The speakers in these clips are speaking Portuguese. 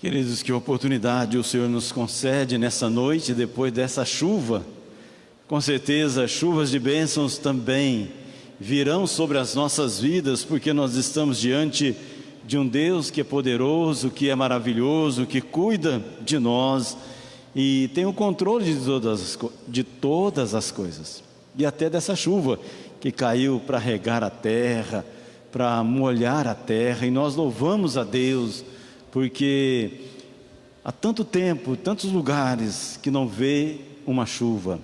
Queridos, que oportunidade o Senhor nos concede nessa noite, depois dessa chuva. Com certeza, chuvas de bênçãos também virão sobre as nossas vidas, porque nós estamos diante de um Deus que é poderoso, que é maravilhoso, que cuida de nós e tem o controle de todas as coisas. E até dessa chuva que caiu para regar a terra, para molhar a terra, e nós louvamos a Deus, porque há tanto tempo, tantos lugares que não vê uma chuva.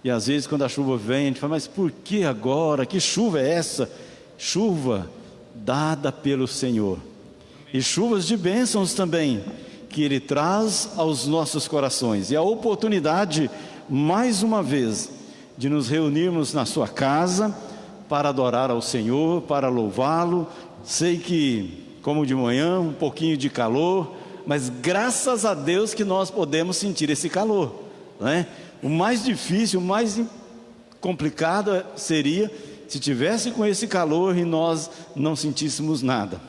E às vezes quando a chuva vem, a gente fala, mas por que agora? Que chuva é essa? Chuva dada pelo Senhor. E chuvas de bênçãos também, que Ele traz aos nossos corações. E a oportunidade, mais uma vez, de nos reunirmos na sua casa, para adorar ao Senhor, para louvá-lo. Sei que, como de manhã, um pouquinho de calor, mas graças a Deus que nós podemos sentir esse calor, não é? O mais difícil, o mais complicado seria se tivesse com esse calor e nós não sentíssemos nada.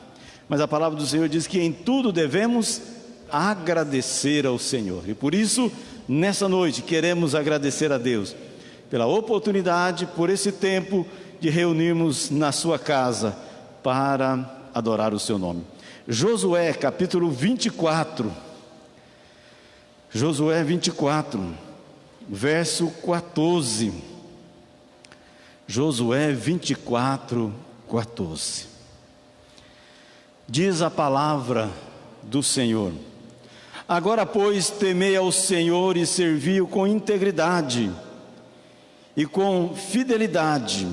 Mas a palavra do Senhor diz que em tudo devemos agradecer ao Senhor. E por isso, nessa noite, queremos agradecer a Deus pela oportunidade, por esse tempo de reunirmos na sua casa para adorar o seu nome. Josué capítulo 24, Josué 24, verso 14, Josué 24, 14, diz a palavra do Senhor: agora pois temei ao Senhor e servi-o com integridade e com fidelidade.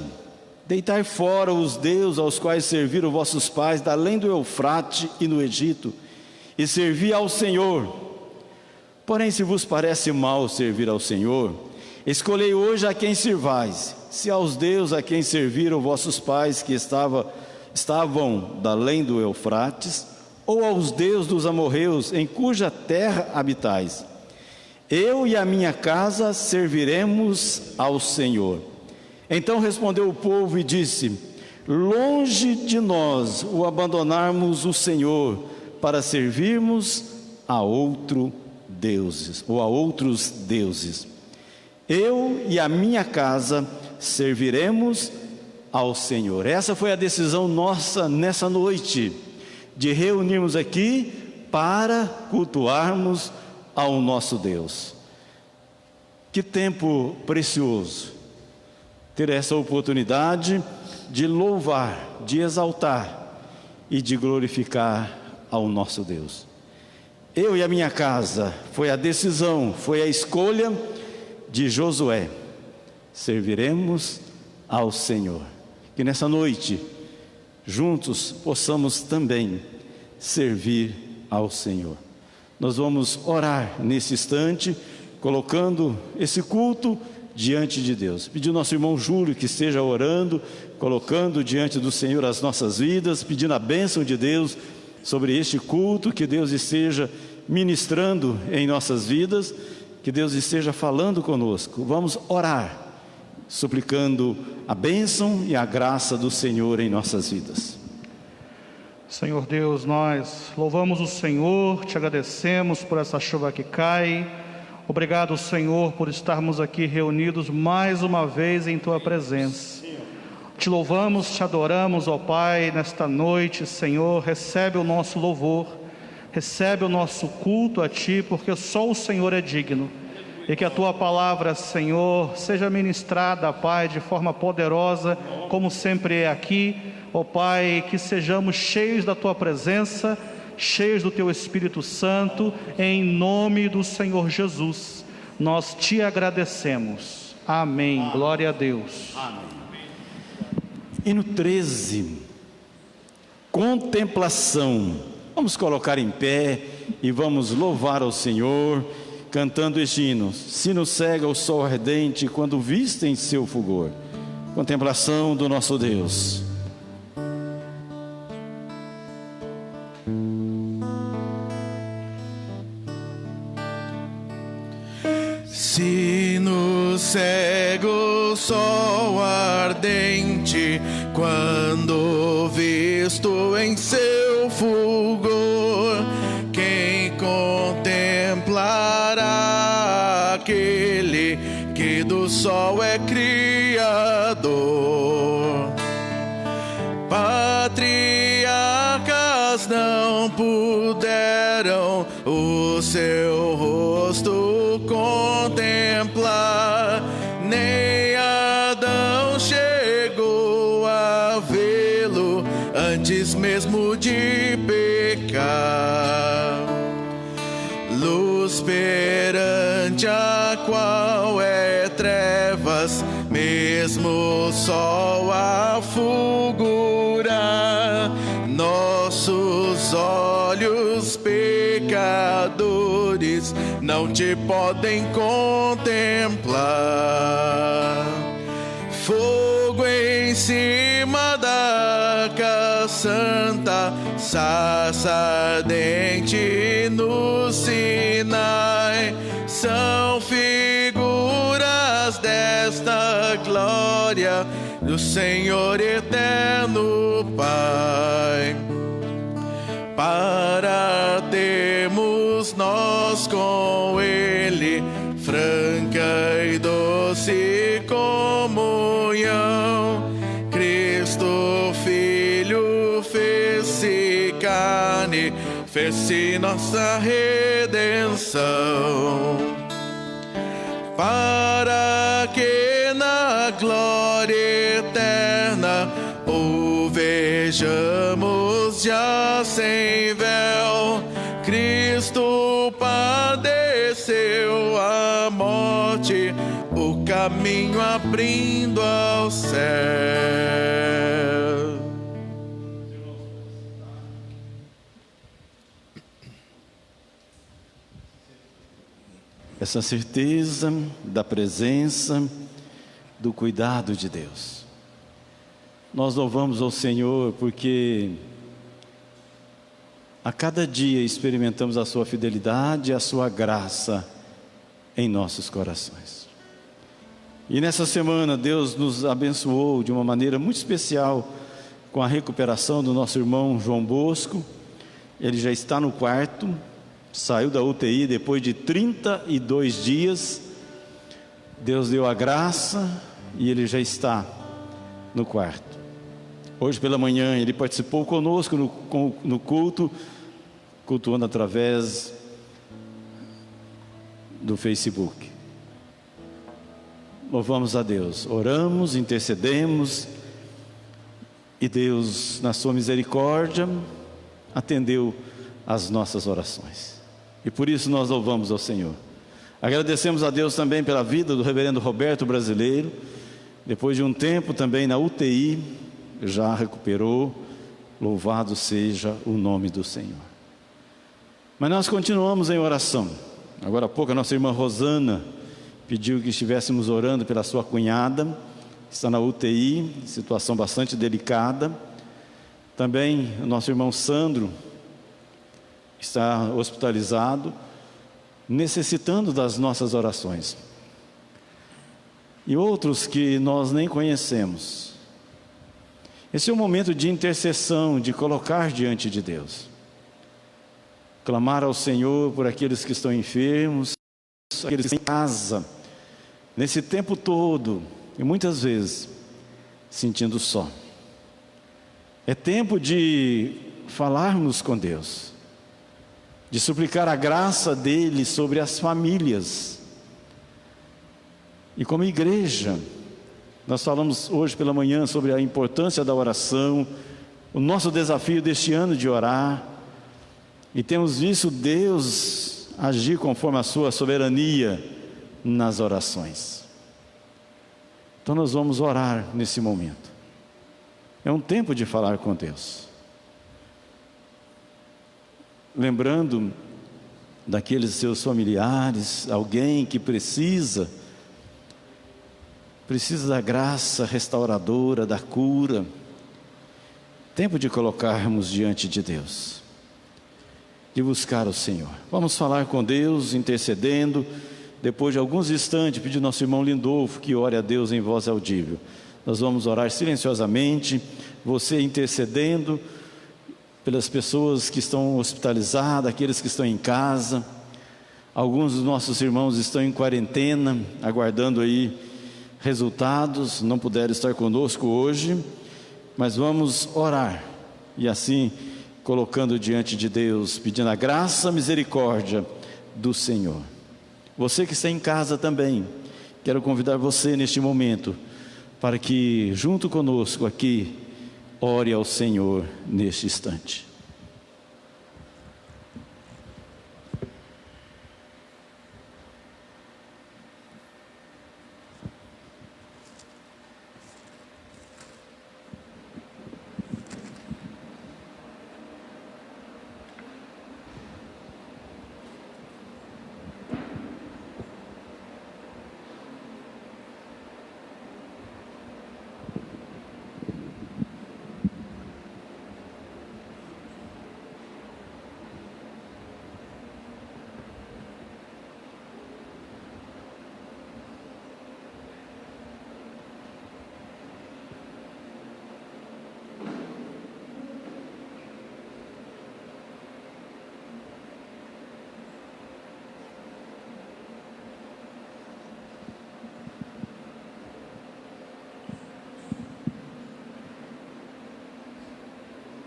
Deitai fora os deuses aos quais serviram vossos pais, da além do Eufrate e no Egito, e servi ao Senhor. Porém, se vos parece mal servir ao Senhor, escolhei hoje a quem servais, se aos deuses a quem serviram vossos pais, que estavam da além do Eufrates, ou aos deuses dos amorreus, em cuja terra habitais. Eu e a minha casa serviremos ao Senhor. Então respondeu o povo e disse: longe de nós o abandonarmos o Senhor para servirmos a outros deuses. Eu e a minha casa serviremos ao Senhor. Essa foi a decisão nossa nessa noite, de reunirmos aqui para cultuarmos ao nosso Deus. Que tempo precioso ter essa oportunidade de louvar, de exaltar e de glorificar ao nosso Deus. Eu e a minha casa, foi a decisão, foi a escolha de Josué: serviremos ao Senhor. Que nessa noite, juntos, possamos também servir ao Senhor. Nós vamos orar nesse instante, colocando esse culto diante de Deus. Pedir ao nosso irmão Júlio que esteja orando, colocando diante do Senhor as nossas vidas, pedindo a bênção de Deus sobre este culto, que Deus esteja ministrando em nossas vidas, que Deus esteja falando conosco. Vamos orar, suplicando a bênção e a graça do Senhor em nossas vidas. Senhor Deus, nós louvamos o Senhor, te agradecemos por essa chuva que cai. Obrigado, Senhor, por estarmos aqui reunidos mais uma vez em Tua presença. Te louvamos, te adoramos, ó Pai, nesta noite, Senhor. Recebe o nosso louvor, recebe o nosso culto a Ti, porque só o Senhor é digno. E que a Tua palavra, Senhor, seja ministrada, Pai, de forma poderosa, como sempre é aqui. Ó Pai, que sejamos cheios da Tua presença, cheios do Teu Espírito Santo, em nome do Senhor Jesus. Nós Te agradecemos. Amém. Amém. Glória a Deus. Amém. Hino 13, contemplação. Vamos colocar em pé e vamos louvar ao Senhor, cantando este hino. Se nos cega o sol ardente, quando vista em seu fulgor. Contemplação do nosso Deus. Se nos cega o sol ardente, quando visto em seu fulgor, quem sol é criador. Patriarcas não puderam o seu rosto contemplar, nem Adão chegou a vê-lo antes mesmo de pecar. Luz perante a qual é trevas, mesmo o sol a fulgurar. Nossos olhos pecadores não te podem contemplar. Fogo em cima da arca santa, sarça ardente no Sinai, são figuras desta glória do Senhor eterno Pai. Para termos nós com Ele franca e doce comunhão, Cristo Filho fez-se carne, fez-se nossa redenção, para que na glória eterna o vejamos já sem véu. Cristo padeceu a morte, o caminho abrindo ao céu. Essa certeza da presença, do cuidado de Deus. Nós louvamos ao Senhor porque a cada dia experimentamos a sua fidelidade e a sua graça em nossos corações. E nessa semana Deus nos abençoou de uma maneira muito especial com a recuperação do nosso irmão João Bosco. Ele já está no quarto, saiu da UTI depois de 32 dias. Deus deu a graça e ele já está no quarto. Hoje pela manhã ele participou conosco no culto, cultuando através do Facebook. Louvamos a Deus, oramos, intercedemos, e Deus, na sua misericórdia, atendeu as nossas orações. E por isso nós louvamos ao Senhor. Agradecemos a Deus também pela vida do reverendo Roberto Brasileiro. Depois de um tempo também na UTI, já recuperou. Louvado seja o nome do Senhor. Mas nós continuamos em oração. Agora há pouco a nossa irmã Rosana pediu que estivéssemos orando pela sua cunhada, que está na UTI, situação bastante delicada. Também o nosso irmão Sandro está hospitalizado, necessitando das nossas orações. E outros que nós nem conhecemos. Esse é um momento de intercessão, de colocar diante de Deus. Clamar ao Senhor por aqueles que estão enfermos, aqueles que estão em casa, nesse tempo todo, e muitas vezes sentindo só. É tempo de falarmos com Deus, de suplicar a graça dele sobre as famílias. E como igreja, nós falamos hoje pela manhã sobre a importância da oração, o nosso desafio deste ano de orar, e temos visto Deus agir conforme a sua soberania nas orações. Então nós vamos orar nesse momento. É um tempo de falar com Deus, lembrando daqueles seus familiares, alguém que precisa da graça restauradora, da cura. Tempo de colocarmos diante de Deus, de buscar o Senhor. Vamos falar com Deus, intercedendo. Depois de alguns instantes, pedir ao nosso irmão Lindolfo que ore a Deus em voz audível. Nós vamos orar silenciosamente, você intercedendo pelas pessoas que estão hospitalizadas, aqueles que estão em casa. Alguns dos nossos irmãos estão em quarentena, aguardando aí resultados, não puderam estar conosco hoje, mas vamos orar e assim colocando diante de Deus, pedindo a graça, a misericórdia do Senhor. Você que está em casa também, quero convidar você neste momento para que junto conosco aqui ore ao Senhor neste instante.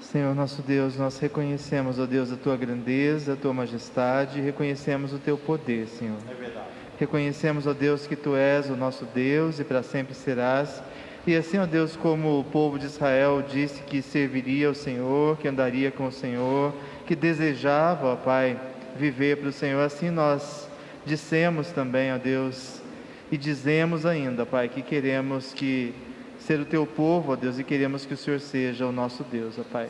Senhor nosso Deus, nós reconhecemos, ó Deus, a Tua grandeza, a Tua majestade, reconhecemos o Teu poder, Senhor. É verdade. Reconhecemos, ó Deus, que Tu és o nosso Deus e para sempre serás. E assim, ó Deus, como o povo de Israel disse que serviria ao Senhor, que andaria com o Senhor, que desejava, ó Pai, viver para o Senhor, assim nós dissemos também, ó Deus, e dizemos ainda, Pai, que queremos ser o Teu povo, ó Deus, e queremos que o Senhor seja o nosso Deus, ó Pai.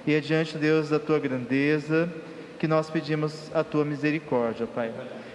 E é diante, Deus, da Tua grandeza, que nós pedimos a Tua misericórdia, ó Pai.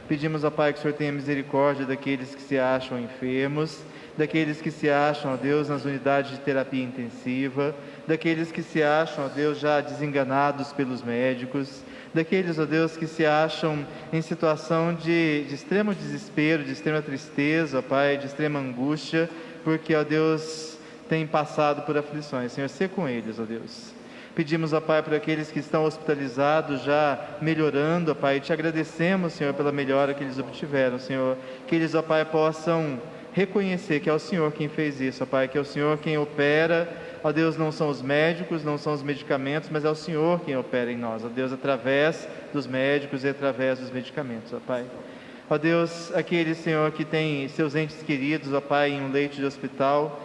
Pedimos, ó Pai, que o Senhor tenha misericórdia daqueles que se acham enfermos, daqueles que se acham, ó Deus, nas unidades de terapia intensiva, daqueles que se acham, ó Deus, já desenganados pelos médicos, daqueles, ó Deus, que se acham em situação de extremo desespero, de extrema tristeza, ó Pai, de extrema angústia, porque, ó Deus, tem passado por aflições. Senhor, sê com eles, ó Deus. Pedimos, ó Pai, por aqueles que estão hospitalizados, já melhorando, ó Pai, e te agradecemos, Senhor, pela melhora que eles obtiveram, Senhor, que eles, ó Pai, possam reconhecer que é o Senhor quem fez isso, ó Pai, que é o Senhor quem opera, ó Deus, não são os médicos, não são os medicamentos, mas é o Senhor quem opera em nós, ó Deus, através dos médicos e através dos medicamentos, ó Pai. Ó Deus, aqueles, Senhor, que têm seus entes queridos, ó Pai, em um leito de hospital,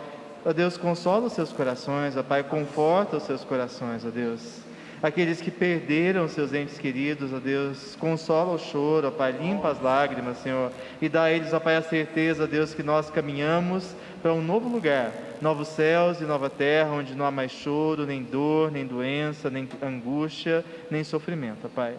ó Deus, consola os seus corações, ó Pai, conforta os seus corações, ó Deus. Aqueles que perderam seus entes queridos, ó Deus, consola o choro, ó Pai, limpa as lágrimas, Senhor, e dá a eles, ó Pai, a certeza, ó Deus, que nós caminhamos para um novo lugar, novos céus e nova terra, onde não há mais choro, nem dor, nem doença, nem angústia, nem sofrimento, ó Pai.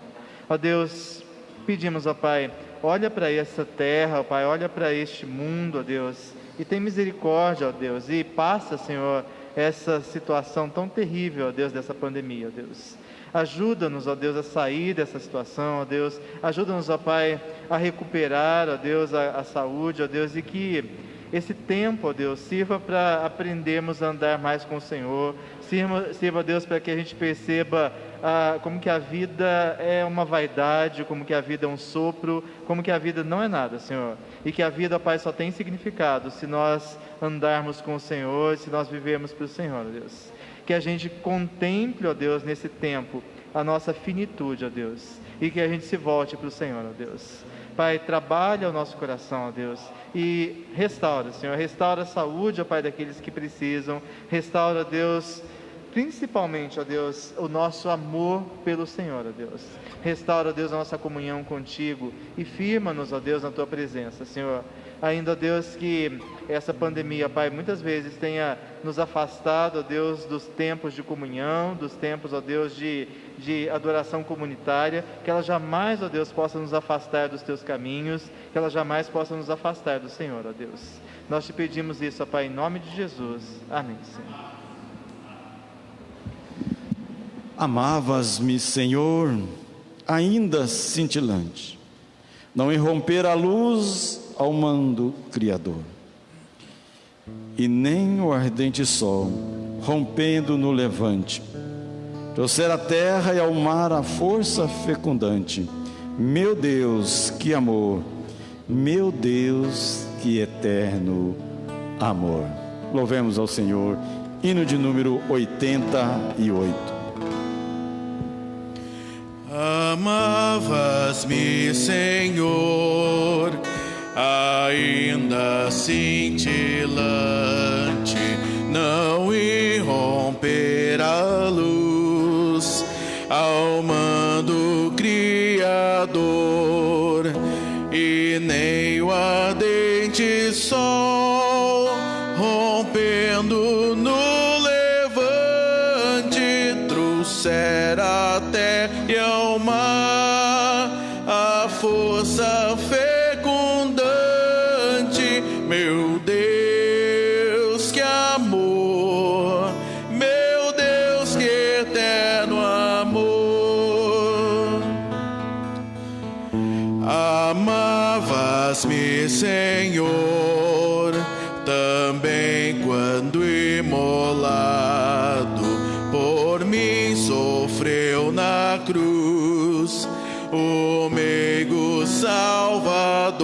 Ó Deus, pedimos, ó Pai, olha para essa terra, ó Pai, olha para este mundo, ó Deus, e tem misericórdia, ó Deus, e passa, Senhor, essa situação tão terrível, ó Deus, dessa pandemia, ó Deus. Ajuda-nos, ó Deus, a sair dessa situação, ó Deus. Ajuda-nos, ó Pai, a recuperar, ó Deus, a saúde, ó Deus, e que esse tempo, ó Deus, sirva para aprendermos a andar mais com o Senhor. Sirva, ó Deus, para que a gente perceba como que a vida é uma vaidade, como que a vida é um sopro, como que a vida não é nada, Senhor. E que a vida, ó Pai, só tem significado se nós andarmos com o Senhor, se nós vivermos para o Senhor, ó Deus. Que a gente contemple, ó Deus, nesse tempo, a nossa finitude, ó Deus. E que a gente se volte para o Senhor, ó Deus. Pai, trabalha o nosso coração, ó Deus, e restaura, Senhor, restaura a saúde, ó Pai, daqueles que precisam, restaura, ó Deus, principalmente, ó Deus, o nosso amor pelo Senhor, ó Deus. Restaura, ó Deus, a nossa comunhão contigo e firma-nos, ó Deus, na Tua presença, Senhor. Ainda, ó Deus, que essa pandemia, Pai, muitas vezes tenha nos afastado, ó Deus, dos tempos de comunhão, dos tempos, ó Deus, de adoração comunitária, que ela jamais, ó Deus, possa nos afastar dos Teus caminhos, que ela jamais possa nos afastar do Senhor, ó Deus. Nós te pedimos isso, ó Pai, em nome de Jesus. Amém, Senhor. Amavas-me, Senhor, ainda cintilante, não irromper a luz ao mando Criador, e nem o ardente sol, rompendo no levante, trouxer à terra e ao mar a força fecundante. Meu Deus, que amor! Meu Deus, que eterno amor. Louvemos ao Senhor. Hino de número 88. Amavas-me, Senhor, ainda cintilante, não irromper a luz, ao mando Criador, e nem o ardente sol, rompendo no levante, trouxera até e ao mar a força fecundante. Meu Deus, que amor! Meu Deus, que eterno amor! Amavas-me, Senhor, também quando imolado por mim sofreu na cruz, o meigo Salvador,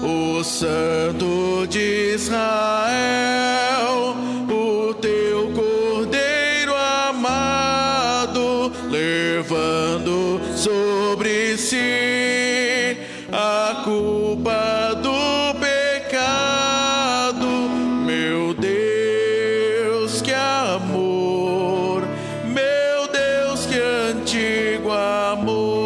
o Santo de Israel, o teu Cordeiro amado, levando sobre si a culpa do pecado. Meu Deus, que amor! Meu Deus, que antigo amor!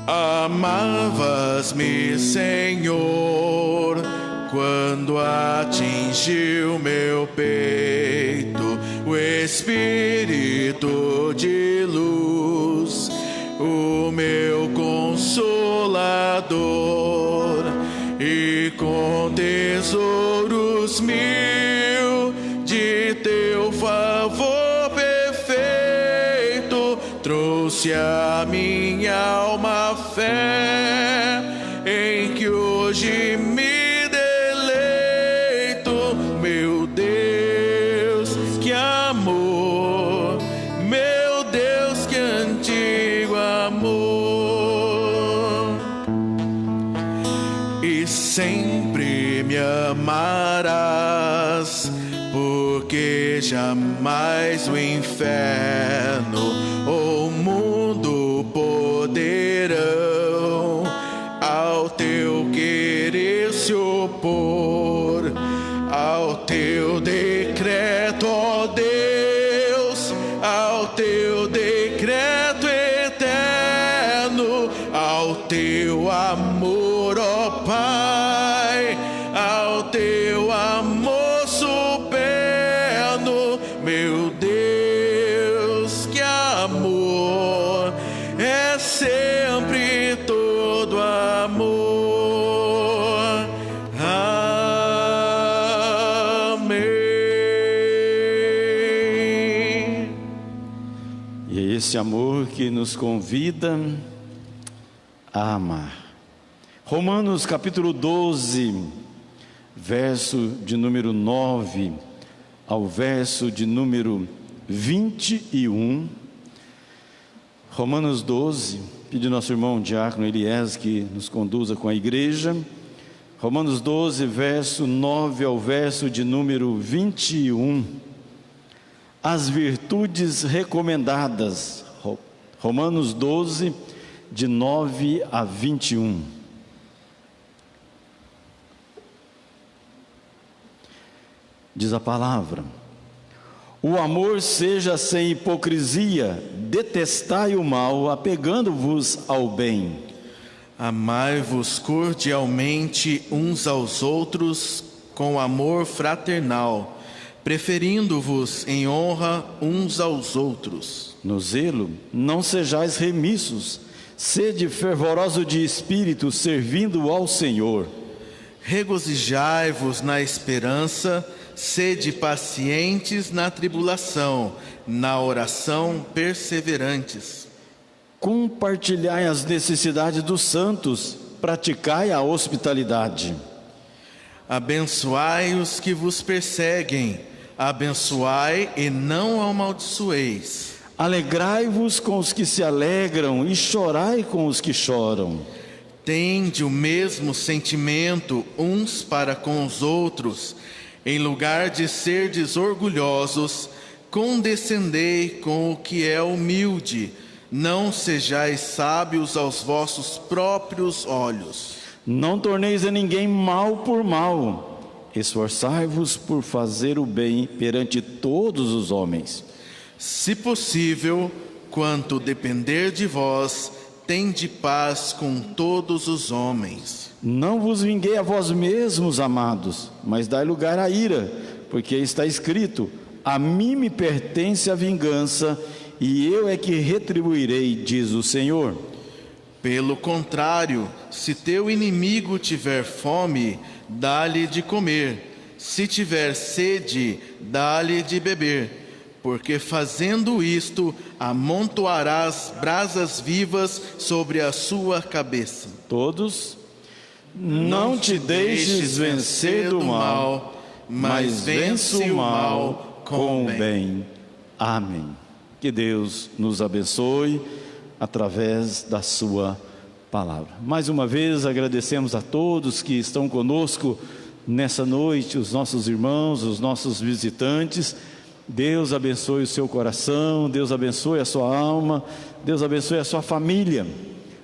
Amavas-me, Senhor, quando atingiu meu peito o Espírito de luz, o meu Consolador, e com tesouros mil de teu favor perfeito, trouxe a minha alma fé, em que hoje me deleito. Meu Deus, que amor! Meu Deus, que antigo amor! E sempre me amarás, porque jamais o inferno ou o mundo poderão ao teu querer se opor, ao teu decreto, ó Deus, ao teu decreto eterno, ao teu amor, ó Pai, ao teu amor superno. Meu Deus, que amor! É sempre todo amor. Amém. E é esse amor que nos convida a amar. Romanos capítulo 12, verso de número 9 ao verso de número 21. Romanos 12, pedir nosso irmão diácono Elias que nos conduza com a igreja. Romanos 12, verso 9 ao verso de número 21. As virtudes recomendadas. Romanos 12, de 9 a 21. Diz a palavra: o amor seja sem hipocrisia, detestai o mal, apegando-vos ao bem. Amai-vos cordialmente uns aos outros com amor fraternal, preferindo-vos em honra uns aos outros. No zelo, não sejais remissos, sede fervoroso de espírito, servindo ao Senhor. Regozijai-vos na esperança, sede pacientes na tribulação, na oração perseverantes. Compartilhai as necessidades dos santos, praticai a hospitalidade. Abençoai os que vos perseguem, abençoai e não amaldiçoeis. Alegrai-vos com os que se alegram e chorai com os que choram. Tende o mesmo sentimento uns para com os outros. Em lugar de serdes orgulhosos, condescendei com o que é humilde. Não sejais sábios aos vossos próprios olhos. Não torneis a ninguém mal por mal. Esforçai-vos por fazer o bem perante todos os homens. Se possível, quanto depender de vós, tende paz com todos os homens. Não vos vinguei a vós mesmos, amados, mas dai lugar à ira, porque está escrito: a mim me pertence a vingança, e eu é que retribuirei, diz o Senhor. Pelo contrário, se teu inimigo tiver fome, dá-lhe de comer. Se tiver sede, dá-lhe de beber. Porque fazendo isto, amontoarás brasas vivas sobre a sua cabeça. Todos, não te deixes vencer do mal, mas vence o mal com o bem. Amém. Que Deus nos abençoe através da sua palavra. Mais uma vez agradecemos a todos que estão conosco nessa noite, os nossos irmãos, os nossos visitantes. Deus abençoe o seu coração, Deus abençoe a sua alma, Deus abençoe a sua família.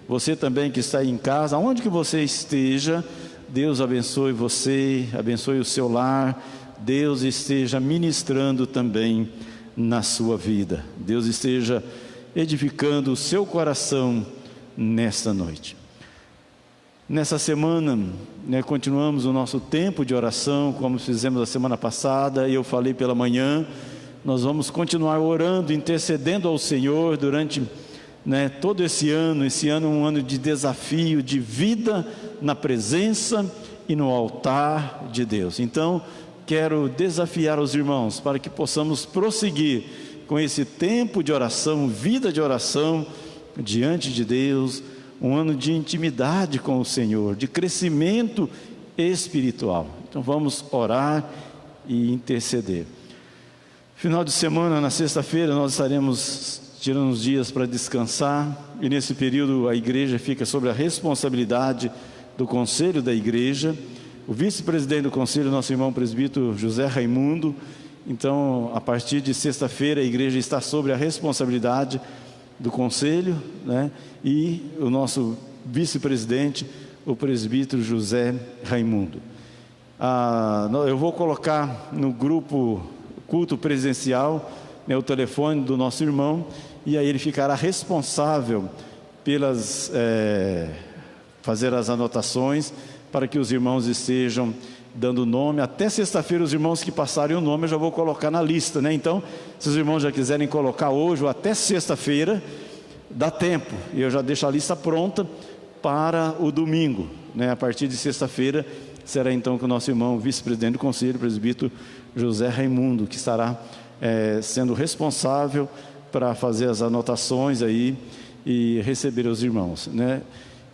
Você também que está aí em casa, aonde que você esteja, Deus abençoe você, abençoe o seu lar, Deus esteja ministrando também na sua vida. Deus esteja edificando o seu coração nesta noite. Nessa semana, continuamos o nosso tempo de oração, como fizemos a semana passada, e eu falei pela manhã. Nós vamos continuar orando, intercedendo ao Senhor durante todo esse ano é um ano de desafio, de vida na presença e no altar de Deus. Então, quero desafiar os irmãos para que possamos prosseguir com esse tempo de oração, vida de oração diante de Deus, um ano de intimidade com o Senhor, de crescimento espiritual. Então vamos orar e interceder. Final de semana, na sexta-feira, nós estaremos tirando uns dias para descansar, e nesse período a igreja fica sob a responsabilidade do conselho da igreja. O vice-presidente do conselho, nosso irmão presbítero José Raimundo. Então, a partir de sexta-feira, a igreja está sob a responsabilidade do conselho, e o nosso vice-presidente, o presbítero José Raimundo. Eu vou colocar no grupo culto presencial o telefone do nosso irmão, e aí ele ficará responsável pelas fazer as anotações para que os irmãos estejam dando nome. Até sexta-feira, os irmãos que passarem o nome eu já vou colocar na lista, Então, se os irmãos já quiserem colocar hoje ou até sexta-feira, dá tempo, e eu já deixo a lista pronta para o domingo, A partir de sexta-feira será então que o nosso irmão vice-presidente do conselho, presbítero José Raimundo, que estará sendo responsável para fazer as anotações aí e receber os irmãos,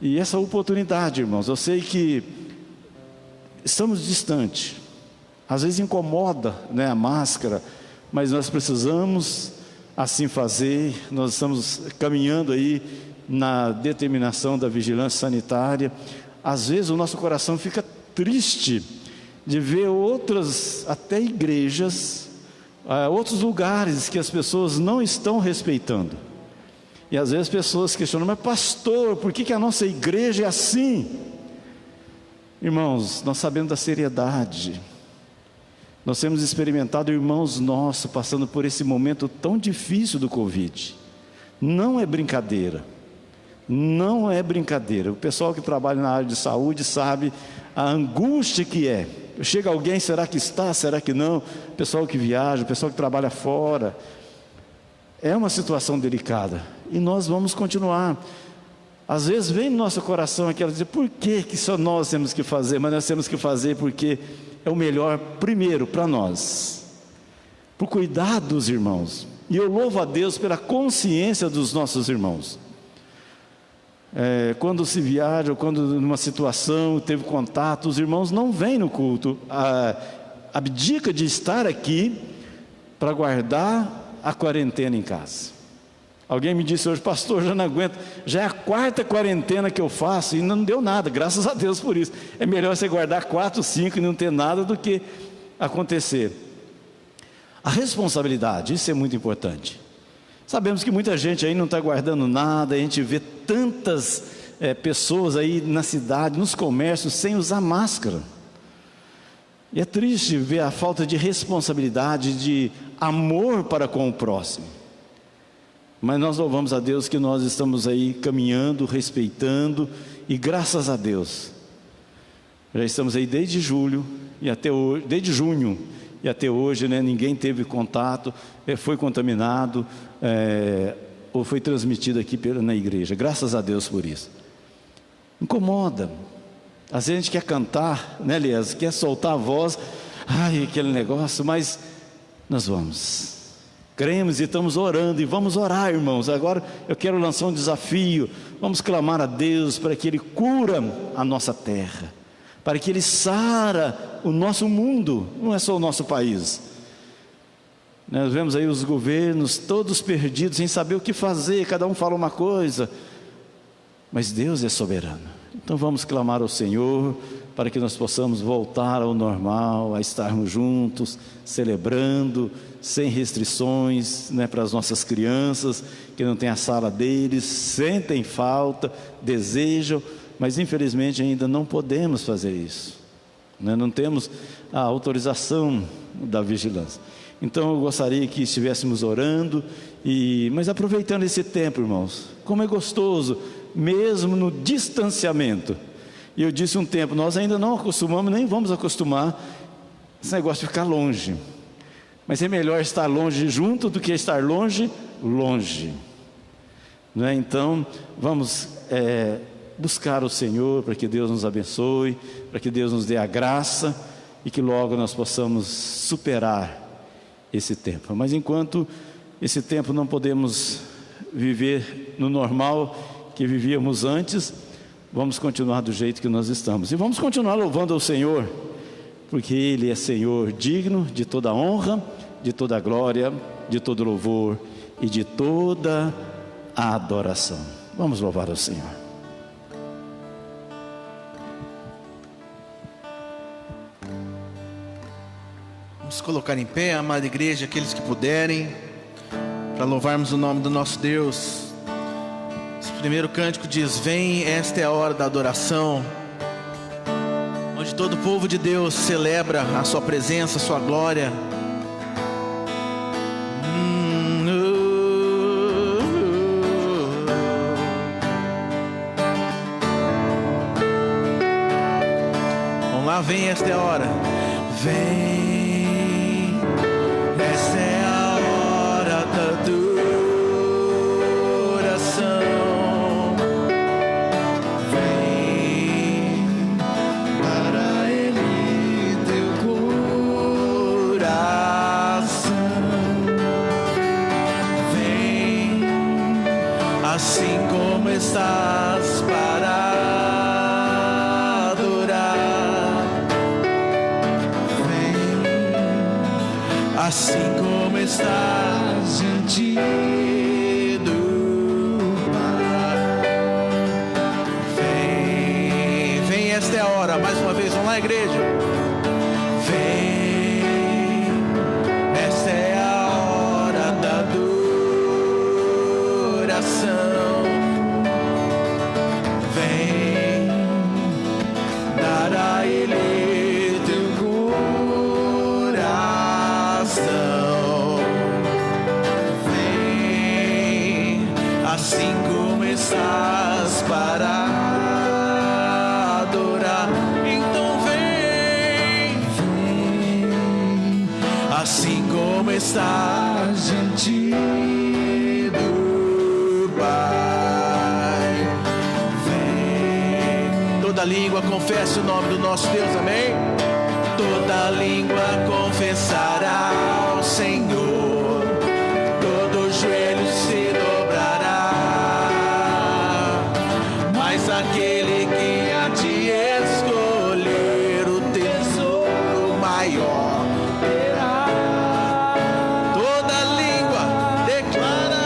E essa oportunidade, irmãos, eu sei que estamos distantes, às vezes incomoda, a máscara, mas nós precisamos assim fazer. Nós estamos caminhando aí na determinação da vigilância sanitária. Às vezes o nosso coração fica triste de ver outras, até igrejas, outros lugares que as pessoas não estão respeitando. E às vezes as pessoas questionam: mas pastor, por que a nossa igreja é assim? Irmãos, nós sabemos da seriedade. Nós temos experimentado irmãos nossos passando por esse momento tão difícil do Covid. Não é brincadeira. Não é brincadeira. O pessoal que trabalha na área de saúde sabe a angústia que é. Chega alguém, será que está, será que não? O pessoal que viaja, o pessoal que trabalha fora. É uma situação delicada. E nós vamos continuar. Às vezes vem no nosso coração aquela dizer: por que só nós temos que fazer? Mas nós temos que fazer porque é o melhor primeiro para nós, por cuidar dos irmãos. E eu louvo a Deus pela consciência dos nossos irmãos. Quando se viaja, ou quando numa situação teve contato, os irmãos não vêm no culto, abdica de estar aqui para guardar a quarentena em casa. Alguém me disse hoje: pastor, já não aguento, já é a 4ª quarentena que eu faço e não deu nada, graças a Deus por isso. É melhor você guardar 4, 5 e não ter nada do que acontecer. A responsabilidade, isso é muito importante. Sabemos que muita gente aí não está guardando nada, a gente vê tantas pessoas aí na cidade, nos comércios, sem usar máscara. E é triste ver a falta de responsabilidade, de amor para com o próximo. Mas nós louvamos a Deus que nós estamos aí caminhando, respeitando, e graças a Deus, já estamos aí desde julho e até hoje, desde junho e até hoje, né, ninguém teve contato, foi contaminado, ou foi transmitido aqui na igreja. Graças a Deus por isso. Incomoda. Às vezes a gente quer cantar, né, Elias? Quer soltar a voz, ai, aquele negócio, mas nós vamos. Cremos e estamos orando, e vamos orar, irmãos. Agora eu quero lançar um desafio. Vamos clamar a Deus para que Ele cura a nossa terra, para que Ele sara o nosso mundo, não é só o nosso país. Nós vemos aí os governos todos perdidos, sem saber o que fazer, cada um fala uma coisa, mas Deus é soberano. Então vamos clamar ao Senhor, para que nós possamos voltar ao normal, a estarmos juntos, celebrando, sem restrições, né, para as nossas crianças, que não tem a sala deles, sentem falta, desejam, mas infelizmente ainda não podemos fazer isso, né? Não temos a autorização da vigilância. Então eu gostaria que estivéssemos orando, mas aproveitando esse tempo, irmãos, como é gostoso, mesmo no distanciamento. E eu disse um tempo, nós ainda não acostumamos, nem vamos acostumar esse negócio de ficar longe, mas é melhor estar longe junto do que estar longe, né? Então vamos buscar o Senhor, para que Deus nos abençoe, para que Deus nos dê a graça, e que logo nós possamos superar esse tempo. Mas enquanto esse tempo não podemos viver no normal que vivíamos antes, vamos continuar do jeito que nós estamos, e vamos continuar louvando ao Senhor, porque Ele é Senhor, digno de toda honra, de toda glória, de todo louvor e de toda a adoração. Vamos louvar ao Senhor. Vamos colocar em pé, amada igreja, aqueles que puderem, para louvarmos o nome do nosso Deus. Esse primeiro cântico diz: vem, esta é a hora da adoração, onde todo o povo de Deus celebra a sua presença, a sua glória. Vamos lá, vem, esta é a hora. Vem, esta é a hora da adoração. Vem para Ele teu coração. Vem assim como estás para assim como estás diante do Pai. Vem, vem, esta é a hora. Mais uma vez, vamos lá, igreja. Vem, esta é a hora da adoração. Vem dar a Ele assim como estás para adorar. Então vem, vem, assim como estás diante do Pai. Vem, toda língua confesse o nome do nosso Deus, amém? Toda língua confessará ao Senhor, todo joelho se dobrará. Aquele que há de escolher o tesouro maior terá. Toda língua declara,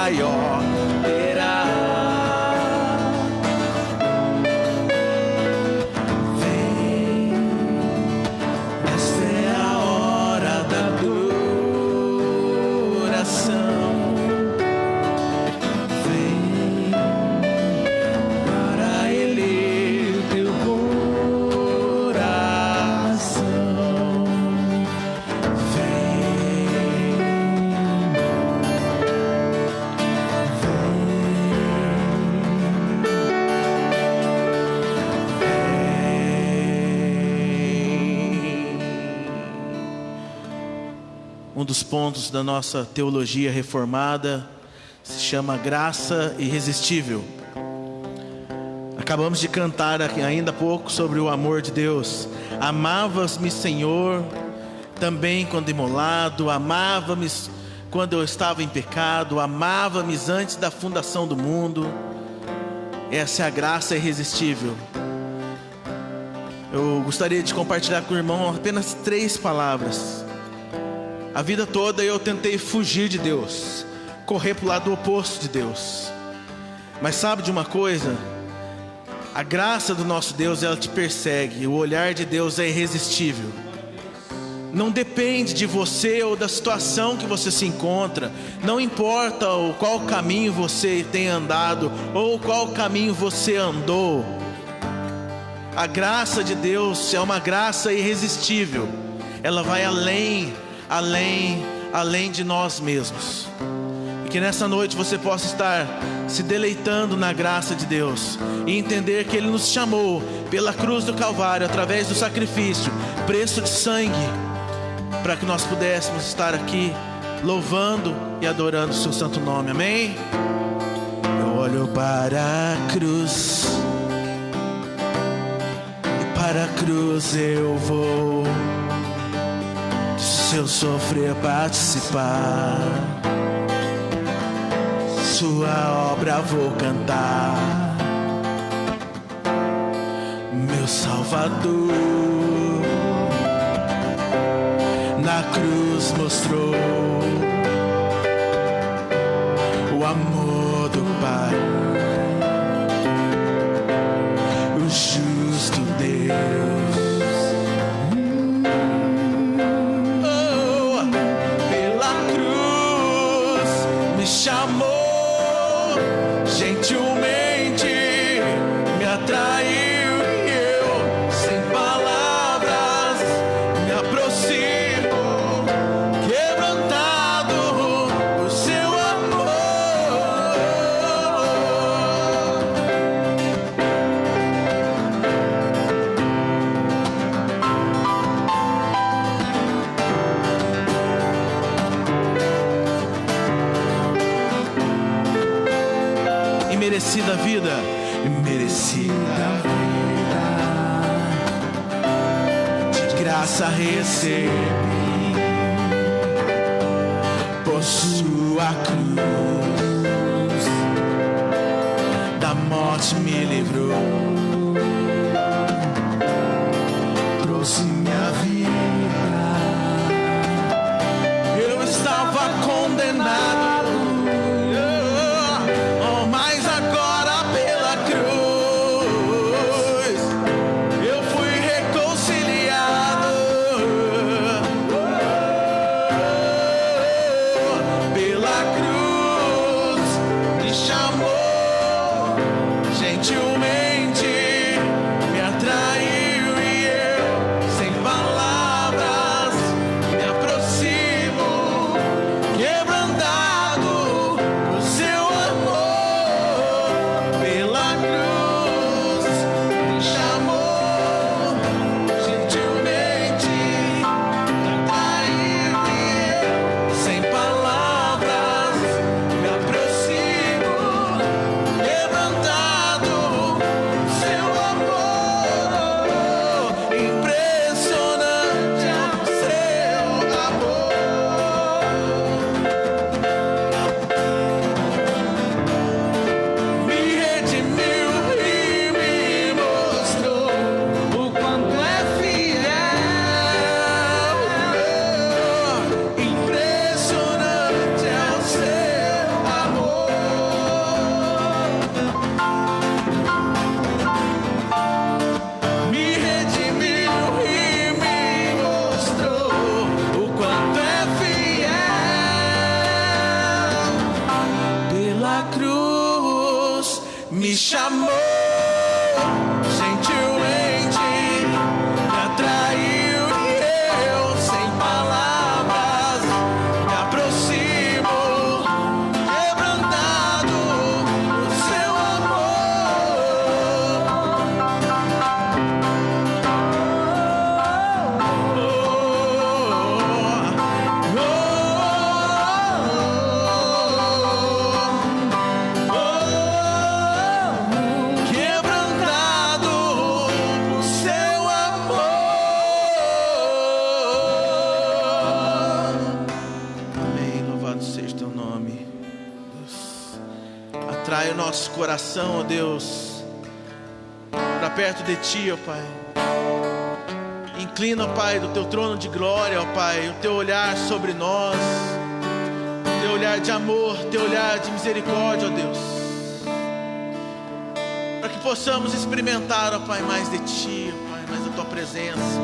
maior terá. Vem, esta é a hora da adoração. Vem para Ele o teu coração. Um dos pontos da nossa teologia reformada se chama graça irresistível. Acabamos de cantar aqui ainda há pouco sobre o amor de Deus. Amavas-me, Senhor, também quando imolado, amava-me quando eu estava em pecado, amava-me antes da fundação do mundo. Essa é a graça irresistível. Eu gostaria de compartilhar com o irmão apenas 3 palavras. A vida toda eu tentei fugir de Deus, correr para o lado oposto de Deus. Mas sabe de uma coisa? A graça do nosso Deus, ela te persegue. O olhar de Deus é irresistível. Não depende de você ou da situação que você se encontra. Não importa qual caminho você tem andado ou qual caminho você andou. A graça de Deus é uma graça irresistível. Ela vai além de nós mesmos. E que nessa noite você possa estar se deleitando na graça de Deus e entender que Ele nos chamou pela cruz do Calvário, através do sacrifício, preço de sangue, para que nós pudéssemos estar aqui louvando e adorando o seu santo nome. Amém? Eu olho para a cruz, e para a cruz eu vou. Se eu sofrer participar, sua obra vou cantar. Meu Salvador na cruz mostrou o amor do Pai, o justo Deus. Chamou, gentilmente me atraiu e eu, sem palavras, me aproximo, quebrantado por seu amor. Merecida vida, merecida vida, de graça recebi, por sua cruz, da morte me livrou, trouxe minha vida. Eu estava condenado, gentilmente chamou gentilmente, me atraiu e eu, sem palavras, me aproximo, quebrantado no seu quebrantado no seu amor. Amém. Louvado seja teu nome, Deus. Atrai o nosso coração, ó Deus, para perto de ti, ó Pai. Inclina, ó Pai, do teu trono de glória, ó Pai, o teu olhar sobre nós, o teu olhar de amor, o teu olhar de misericórdia, ó Deus, para que possamos experimentar, ó Pai, mais de ti, ó Pai, mais da tua presença.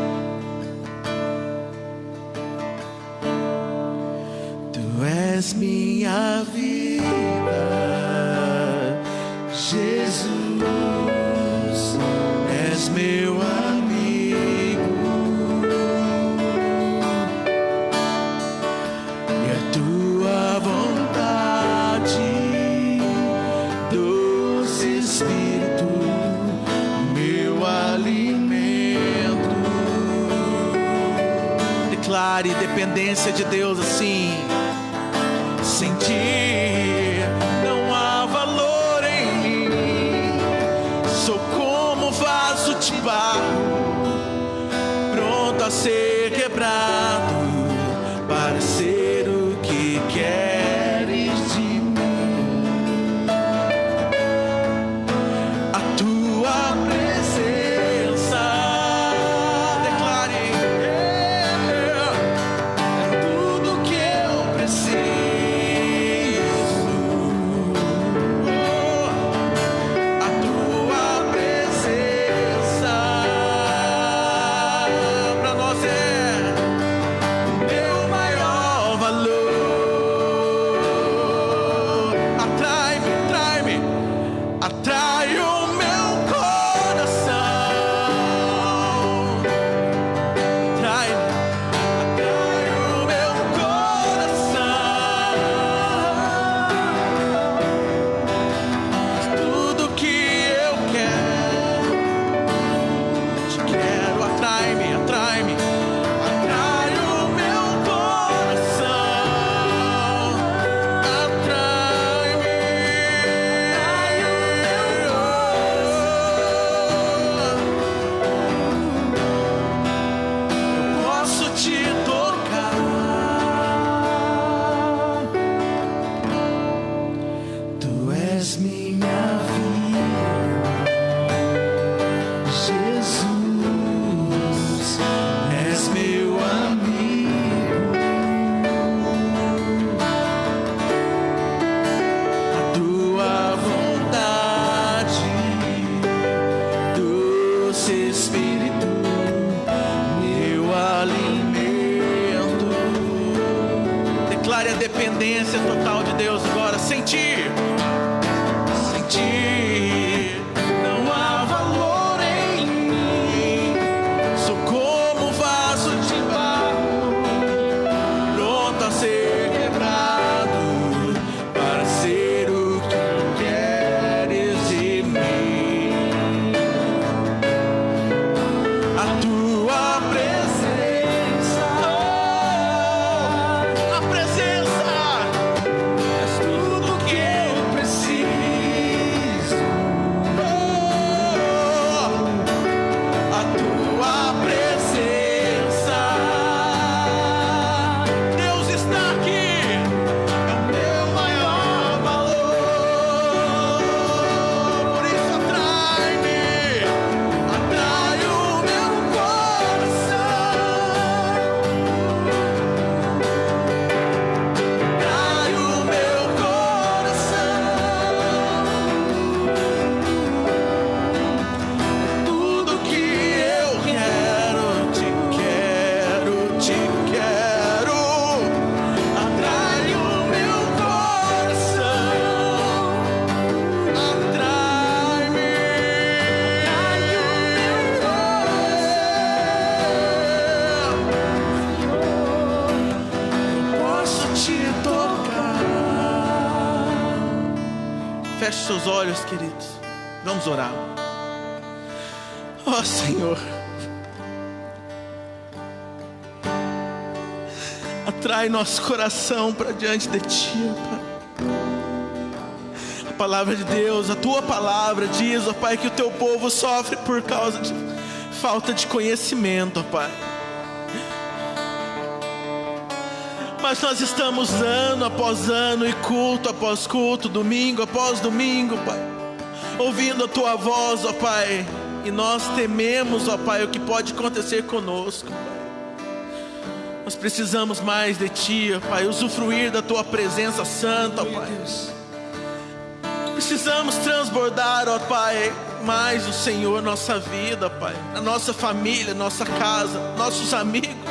Tu és minha vida, Jesus, és meu amigo, e a tua vontade, doce Espírito, meu alimento. Declare dependência de Deus assim. Sentir não há valor em mim, sou como vaso de barro, pronto a ser quebrado, para ser o que queres de mim. A tua presença, declare, é tudo que eu preciso. A tua presença pra nós é meu maior valor. Atrai-me, atrai-me, atrai o meu coração. Atrai-me, atrai o meu coração. Tudo que eu quero, te quero. Atrai-me, atrai-me, atrai o meu coração. Atrai-me, eu posso te tocar. Tu és minha vida, Jesus, és meu amigo, a tua vontade, doce Espírito, meu alimento. Declare a dependência total de Deus agora. Sentir, sentir, não há valor em mim, sou como vaso de barro, pronto a ser quebrado, para ser o que queres de mim. A tua presença, a presença, és tudo que eu preciso. Feche seus olhos, queridos. Vamos orar. Ó Senhor, atrai nosso coração para diante de Ti, ó Pai. A palavra de Deus, a Tua palavra diz, ó Pai, que o Teu povo sofre por causa de falta de conhecimento, ó Pai. Mas nós estamos ano após ano, e culto após culto, domingo após domingo, Pai, ouvindo a Tua voz, ó Pai, e nós tememos, ó Pai, o que pode acontecer conosco, Pai. Nós precisamos mais de Ti, ó Pai, usufruir da Tua presença santa, ó Pai. Precisamos transbordar, ó Pai, mais o Senhor, nossa vida, Pai, a nossa família, nossa casa, nossos amigos.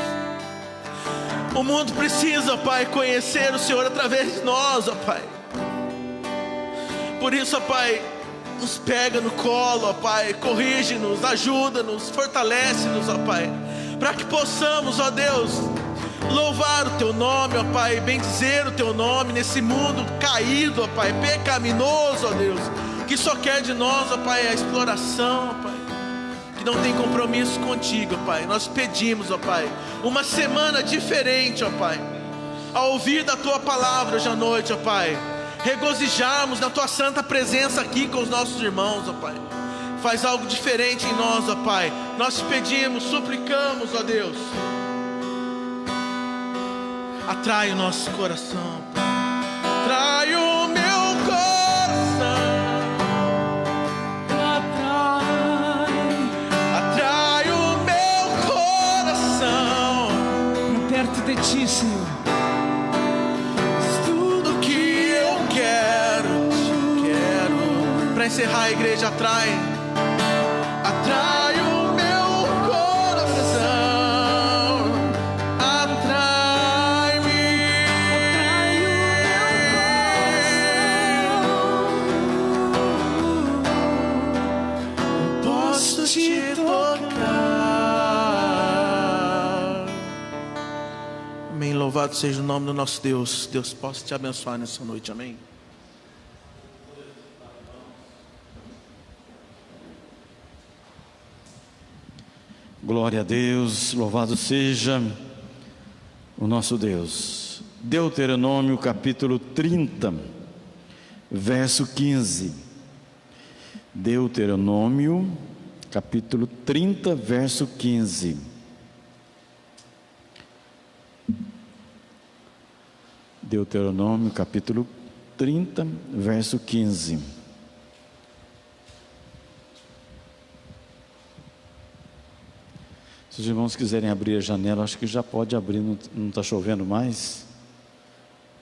O mundo precisa, ó Pai, conhecer o Senhor através de nós, ó Pai. Por isso, ó Pai, nos pega no colo, ó Pai, corrige-nos, ajuda-nos, fortalece-nos, ó Pai, para que possamos, ó Deus, louvar o Teu nome, ó Pai, bendizer o Teu nome nesse mundo caído, ó Pai, pecaminoso, ó Deus, que só quer de nós, ó Pai, a exploração, ó Pai, que não tem compromisso contigo, ó Pai. Nós pedimos, ó Pai, uma semana diferente, ó Pai, ao ouvir da Tua palavra hoje à noite, ó Pai, regozijarmos na Tua santa presença aqui com os nossos irmãos, ó Pai. Faz algo diferente em nós, ó Pai. Nós te pedimos, suplicamos, ó Deus, atrai o nosso coração, Pai. Atrai o meu coração, atrai o meu coração perto de Ti, Senhor. tudo que eu quero. Para encerrar, a igreja, atrai o meu coração, atrai-me. Posso te tocar. Amém. Louvado seja o nome do nosso Deus. Deus possa te abençoar nessa noite. Amém. Glória a Deus, louvado seja o nosso Deus. Deuteronômio capítulo 30, verso 15. Deuteronômio capítulo 30, verso 15. Deuteronômio capítulo 30, verso 15. Se os irmãos quiserem abrir a janela, acho que já pode abrir, não está chovendo mais.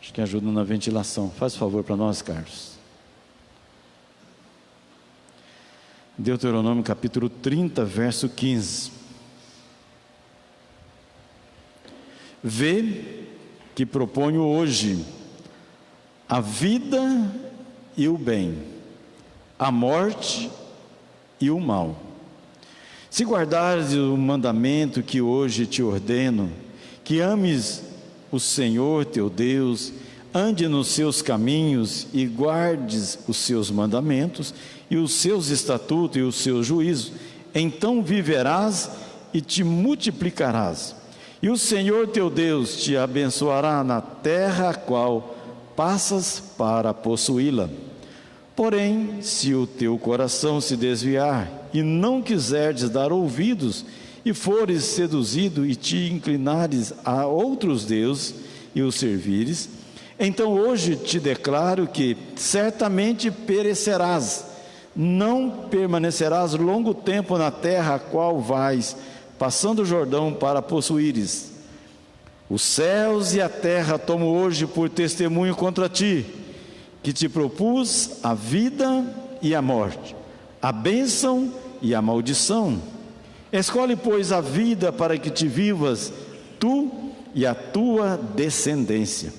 Acho que ajuda na ventilação. Faz favor para nós, Carlos. Deuteronômio capítulo 30, verso 15. Vê que proponho hoje a vida e o bem, a morte e o mal. Se guardares o mandamento que hoje te ordeno, que ames o Senhor teu Deus, ande nos seus caminhos e guardes os seus mandamentos e os seus estatutos e os seus juízos, então viverás e te multiplicarás. E o Senhor teu Deus te abençoará na terra a qual passas para possuí-la. Porém, se o teu coração se desviar e não quiseres dar ouvidos, e fores seduzido e te inclinares a outros deuses e os servires, então hoje te declaro que certamente perecerás, não permanecerás longo tempo na terra a qual vais, passando o Jordão para possuíres. Os céus e a terra tomo hoje por testemunho contra ti, que te propus a vida e a morte, a bênção e a maldição. Escolhe, pois, a vida para que te vivas, tu e a tua descendência,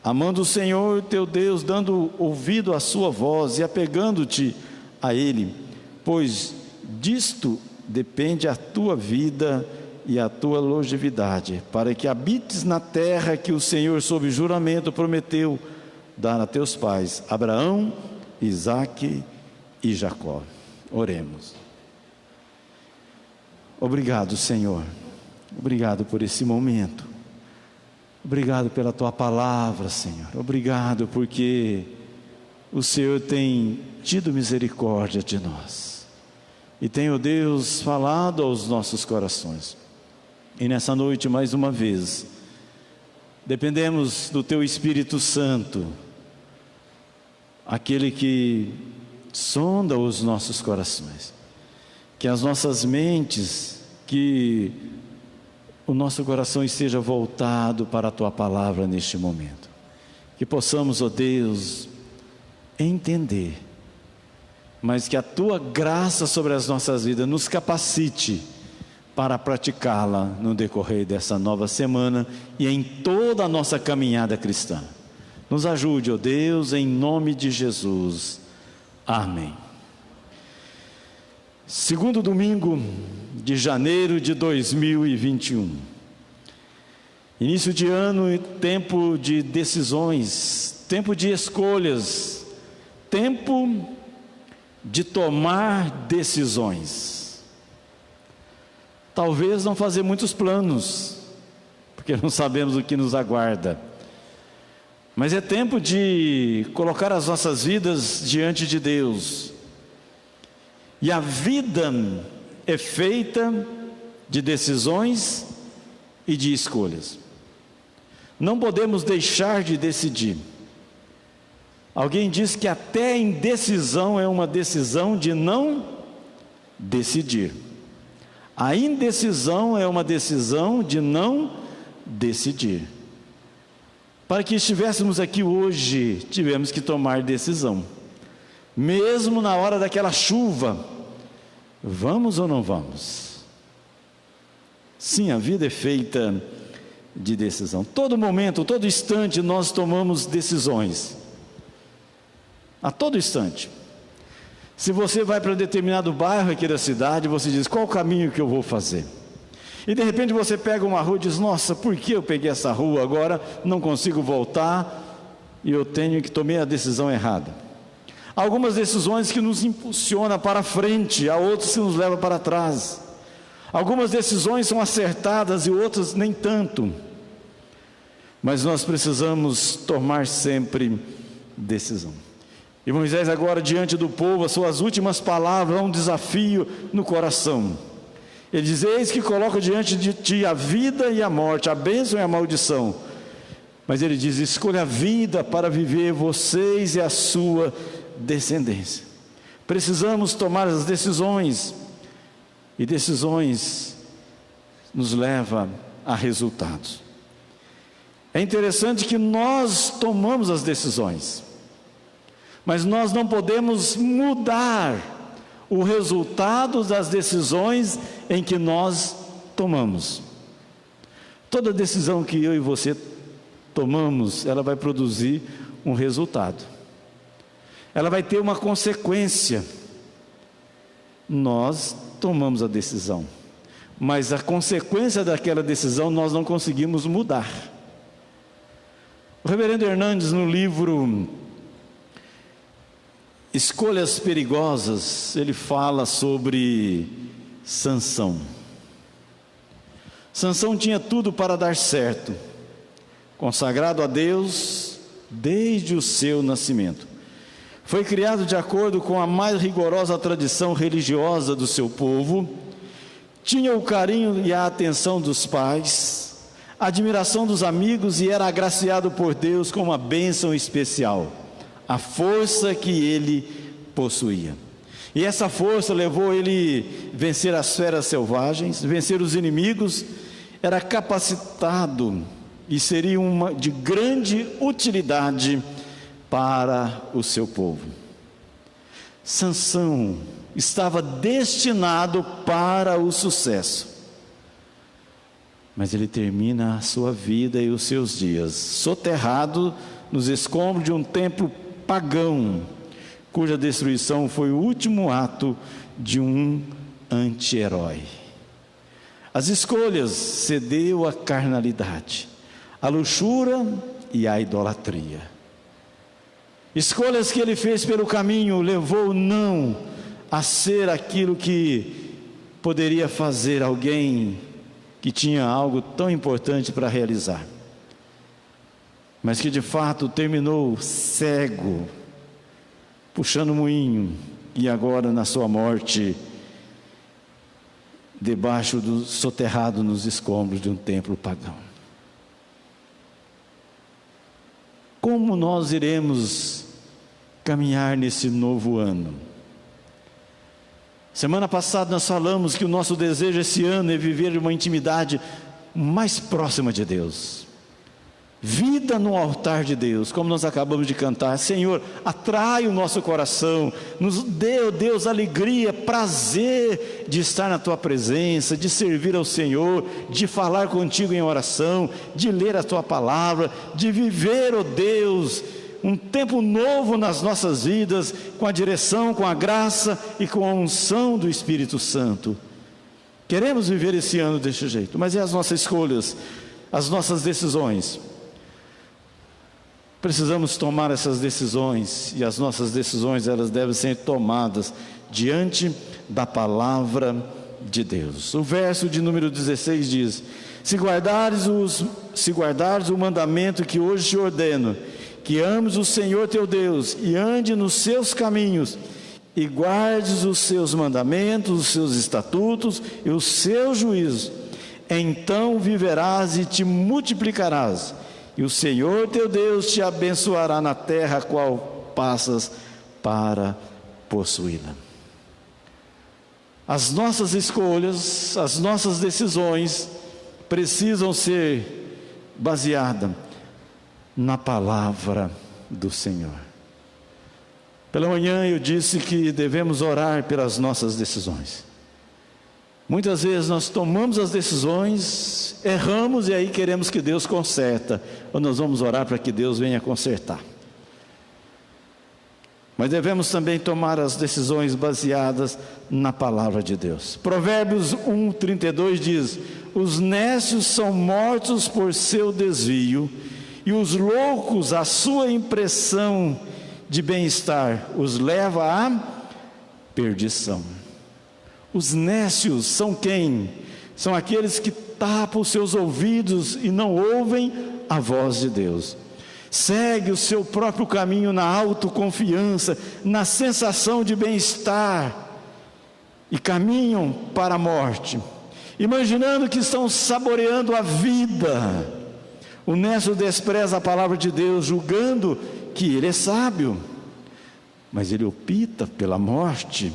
amando o Senhor teu Deus, dando ouvido à sua voz e apegando-te a Ele, pois disto depende a tua vida e a tua longevidade, para que habites na terra que o Senhor, sob juramento, prometeu dar a teus pais, Abraão, Isaque e Jacó. Oremos. Obrigado, Senhor. Obrigado por esse momento. Obrigado pela Tua palavra, Senhor. Obrigado porque o Senhor tem tido misericórdia de nós. E tem, ó Deus, falado aos nossos corações. E nessa noite, mais uma vez, dependemos do Teu Espírito Santo, aquele que sonda os nossos corações, que as nossas mentes, que o nosso coração esteja voltado para a Tua palavra neste momento, que possamos, ó Deus, entender, mas que a Tua graça sobre as nossas vidas nos capacite para praticá-la no decorrer dessa nova semana e em toda a nossa caminhada cristã. Nos ajude, ó Deus, em nome de Jesus. Amém. Segundo domingo de janeiro de 2021. Início de ano, tempo de decisões, tempo de escolhas, tempo de tomar decisões. Talvez não fazer muitos planos, porque não sabemos o que nos aguarda. Mas é tempo de colocar as nossas vidas diante de Deus. E a vida é feita de decisões e de escolhas. Não podemos deixar de decidir. Alguém diz que até a indecisão é uma decisão de não decidir. A indecisão é uma decisão de não decidir. Para que estivéssemos aqui hoje, tivemos que tomar decisão. Mesmo na hora daquela chuva, vamos ou não vamos? Sim, a vida é feita de decisão. Todo momento, todo instante nós tomamos decisões. A todo instante. Se você vai para determinado bairro aqui da cidade, você diz, qual o caminho que eu vou fazer? E de repente você pega uma rua e diz, nossa, por que eu peguei essa rua agora, não consigo voltar e eu tenho que tomar a decisão errada. Algumas decisões que nos impulsionam para frente, há outras que nos levam para trás. Algumas decisões são acertadas e outras nem tanto. Mas nós precisamos tomar sempre decisão. E Moisés agora diante do povo, as suas últimas palavras, um desafio no coração. Ele diz, eis que coloca diante de ti a vida e a morte, a bênção e a maldição. Mas ele diz, escolha a vida para viver vocês e a sua descendência. Precisamos tomar as decisões. E decisões nos levam a resultados. É interessante que nós tomamos as decisões. Mas nós não podemos mudar o resultado das decisões em que nós tomamos. Toda decisão que eu e você tomamos, ela vai produzir um resultado. Ela vai ter uma consequência. Nós tomamos a decisão, mas a consequência daquela decisão nós não conseguimos mudar. O reverendo Hernandes, no livro Escolhas Perigosas, ele fala sobre Sansão. Sansão tinha tudo para dar certo, consagrado a Deus desde o seu nascimento. Foi criado de acordo com a mais rigorosa tradição religiosa do seu povo, tinha o carinho e a atenção dos pais, a admiração dos amigos e era agraciado por Deus com uma bênção especial, a força que ele possuía. E essa força levou ele a vencer as feras selvagens, vencer os inimigos, era capacitado e seria de grande utilidade para o seu povo. Sansão estava destinado para o sucesso, mas ele termina a sua vida e os seus dias soterrado nos escombros de um templo pagão, cuja destruição foi o último ato de um anti-herói. As escolhas cedeu à carnalidade, à luxúria e à idolatria. Escolhas que ele fez pelo caminho levou não a ser aquilo que poderia fazer alguém que tinha algo tão importante para realizar, mas que de fato terminou cego, puxando moinho, e agora na sua morte, soterrado nos escombros de um templo pagão. Como nós iremos caminhar nesse novo ano? Semana passada nós falamos que o nosso desejo esse ano é viver uma intimidade mais próxima de Deus. Vida no altar de Deus, como nós acabamos de cantar. Senhor, atrai o nosso coração, nos dê, ó Deus, alegria, prazer de estar na Tua presença, de servir ao Senhor, de falar contigo em oração, de ler a Tua palavra, de viver, ó Deus, um tempo novo nas nossas vidas, com a direção, com a graça e com a unção do Espírito Santo. Queremos viver esse ano desse jeito, mas e as nossas escolhas, as nossas decisões? Precisamos tomar essas decisões, e as nossas decisões, elas devem ser tomadas diante da palavra de Deus. O verso de número 16 diz: se guardares o mandamento que hoje te ordeno, que ames o Senhor teu Deus e ande nos seus caminhos, e guardes os seus mandamentos, os seus estatutos e os seus juízos, então viverás e te multiplicarás, e o Senhor teu Deus te abençoará na terra a qual passas para possuí-la. As nossas escolhas, as nossas decisões precisam ser baseadas na palavra do Senhor. Pela manhã eu disse que devemos orar pelas nossas decisões. Muitas vezes nós tomamos as decisões, erramos e aí queremos que Deus conserta, ou nós vamos orar para que Deus venha consertar. Mas devemos também tomar as decisões baseadas na palavra de Deus. Provérbios 1:32 diz: os nécios são mortos por seu desvio, e os loucos, a sua impressão de bem-estar, os leva à perdição. Os nécios são quem? São aqueles que tapam os seus ouvidos e não ouvem a voz de Deus. Segue o seu próprio caminho na autoconfiança, na sensação de bem-estar, e caminham para a morte, imaginando que estão saboreando a vida. O nécio despreza a palavra de Deus, julgando que ele é sábio, mas ele opta pela morte,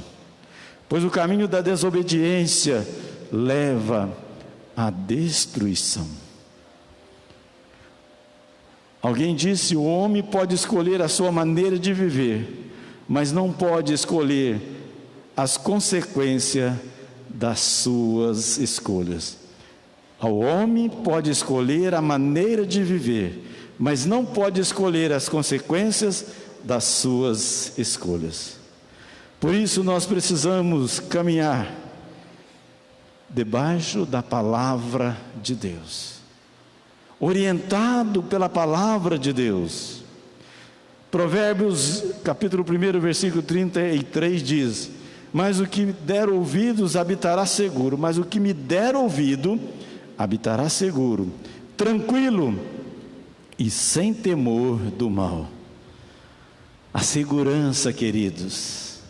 pois o caminho da desobediência leva à destruição. Alguém disse: o homem pode escolher a sua maneira de viver, mas não pode escolher as consequências das suas escolhas. O homem pode escolher a maneira de viver, mas não pode escolher as consequências das suas escolhas. Por isso nós precisamos caminhar debaixo da palavra de Deus, orientado pela palavra de Deus. Provérbios capítulo 1, versículo 33 diz: mas o que der ouvidos habitará seguro, mas o que me der ouvido habitará seguro, tranquilo e sem temor do mal. A segurança, queridos,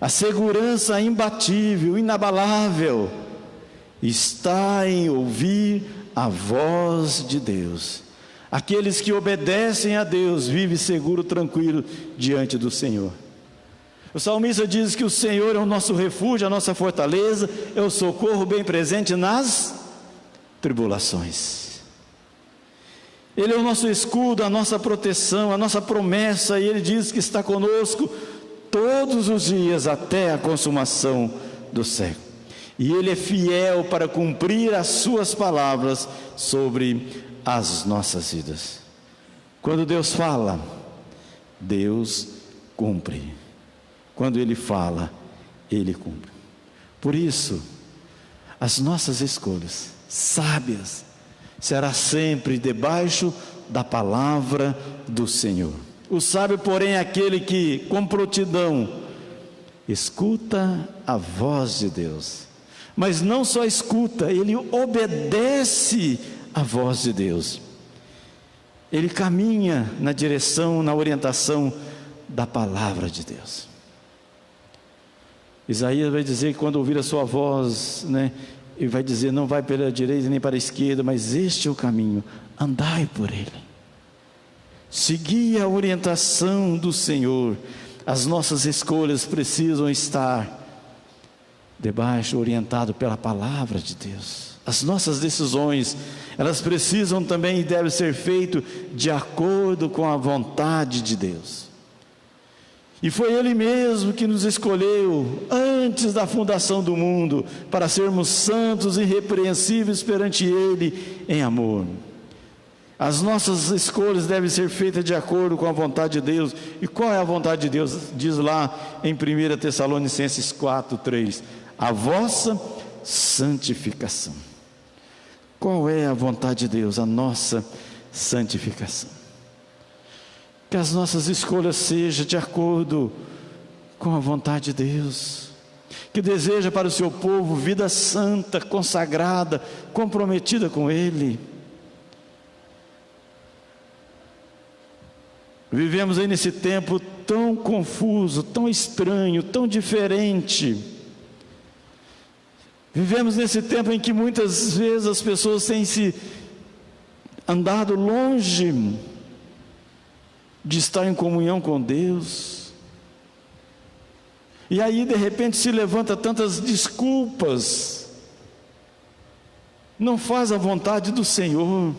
a segurança imbatível, inabalável, está em ouvir a voz de Deus. Aqueles que obedecem a Deus vivem seguro, tranquilo diante do Senhor. O salmista diz que o Senhor é o nosso refúgio, a nossa fortaleza, é o socorro bem presente nas tribulações. Ele é o nosso escudo, a nossa proteção, a nossa promessa, e Ele diz que está conosco todos os dias até a consumação do século. E Ele é fiel para cumprir as suas palavras sobre as nossas vidas. Quando Deus fala, Deus cumpre. Quando Ele fala, Ele cumpre. Por isso, as nossas escolhas sábias será sempre debaixo da palavra do Senhor. O sábio, porém, é aquele que, com prontidão, escuta a voz de Deus. Mas não só escuta, ele obedece à voz de Deus. Ele caminha na direção, na orientação da palavra de Deus. Isaías vai dizer que quando ouvir a sua voz, ele vai dizer: não vai pela direita nem para a esquerda, mas este é o caminho, andai por ele. Segui a orientação do Senhor. As nossas escolhas precisam estar debaixo, orientado pela palavra de Deus. As nossas decisões, elas precisam também e devem ser feitas de acordo com a vontade de Deus. E foi Ele mesmo que nos escolheu antes da fundação do mundo para sermos santos e irrepreensíveis perante Ele em amor. As nossas escolhas devem ser feitas de acordo com a vontade de Deus. E qual é a vontade de Deus? Diz lá em 1 Tessalonicenses 4:3: a vossa santificação. Qual é a vontade de Deus? A nossa santificação. Que as nossas escolhas sejam de acordo com a vontade de Deus, que deseja para o seu povo vida santa, consagrada, comprometida com Ele. Vivemos aí nesse tempo tão confuso, tão estranho, tão diferente. Vivemos nesse tempo em que muitas vezes as pessoas têm se andado longe de estar em comunhão com Deus. E aí de repente se levanta tantas desculpas. Não faz a vontade do Senhor.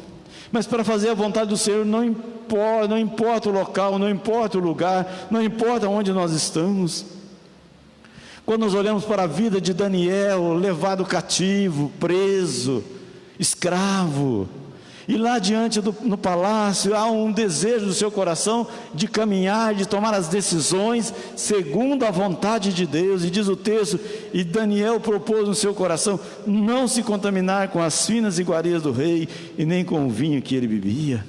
Mas para fazer a vontade do Senhor não importa o local, não importa o lugar, não importa onde nós estamos. Quando nós olhamos para a vida de Daniel, levado cativo, preso, escravo, e lá diante no palácio há um desejo do seu coração de caminhar, de tomar as decisões segundo a vontade de Deus. E diz o texto: e Daniel propôs no seu coração não se contaminar com as finas iguarias do rei e nem com o vinho que ele bebia.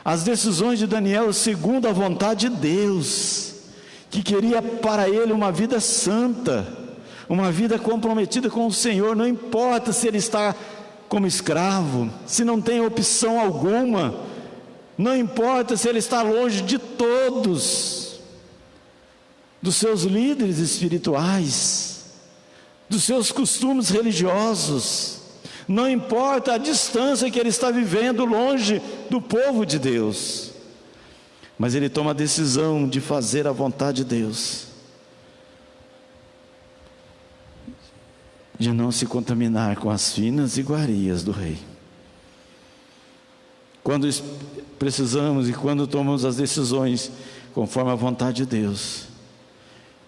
As decisões de Daniel segundo a vontade de Deus, que queria para ele uma vida santa, uma vida comprometida com o Senhor. Não importa se ele está como escravo, se não tem opção alguma, não importa se ele está longe de todos, dos seus líderes espirituais, dos seus costumes religiosos, não importa a distância que ele está vivendo longe do povo de Deus, mas ele toma a decisão de fazer a vontade de Deus, de não se contaminar com as finas iguarias do rei. Quando precisamos e quando tomamos as decisões conforme a vontade de Deus,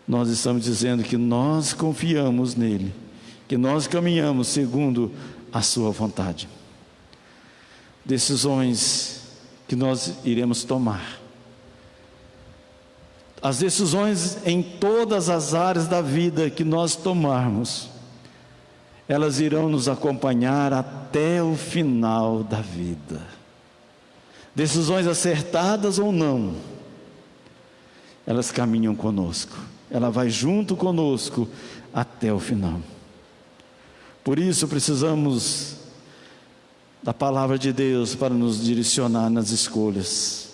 nós estamos dizendo que nós confiamos nele, que nós caminhamos segundo a sua vontade. Decisões que nós iremos tomar, as decisões em todas as áreas da vida que nós tomarmos, elas irão nos acompanhar até o final da vida. Decisões acertadas ou não, elas caminham conosco, ela vai junto conosco até o final. Por isso precisamos da palavra de Deus para nos direcionar nas escolhas.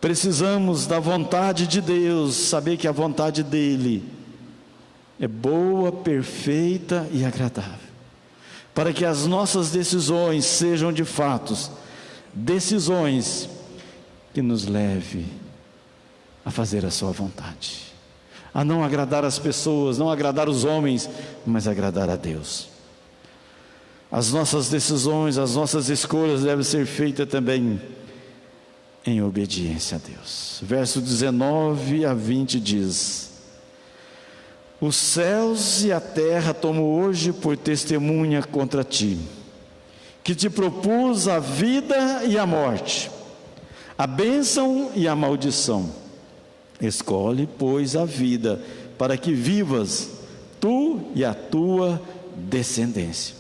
Precisamos da vontade de Deus, saber que a vontade dele é boa, perfeita e agradável, para que as nossas decisões sejam de fato decisões que nos leve a fazer a sua vontade, a não agradar as pessoas, não agradar os homens, mas agradar a Deus. As nossas decisões, as nossas escolhas devem ser feitas também em obediência a Deus. Verso 19 a 20 diz: os céus e a terra tomo hoje por testemunha contra ti, que te propus a vida e a morte, a bênção e a maldição. Escolhe, pois, a vida, para que vivas, tu e a tua descendência,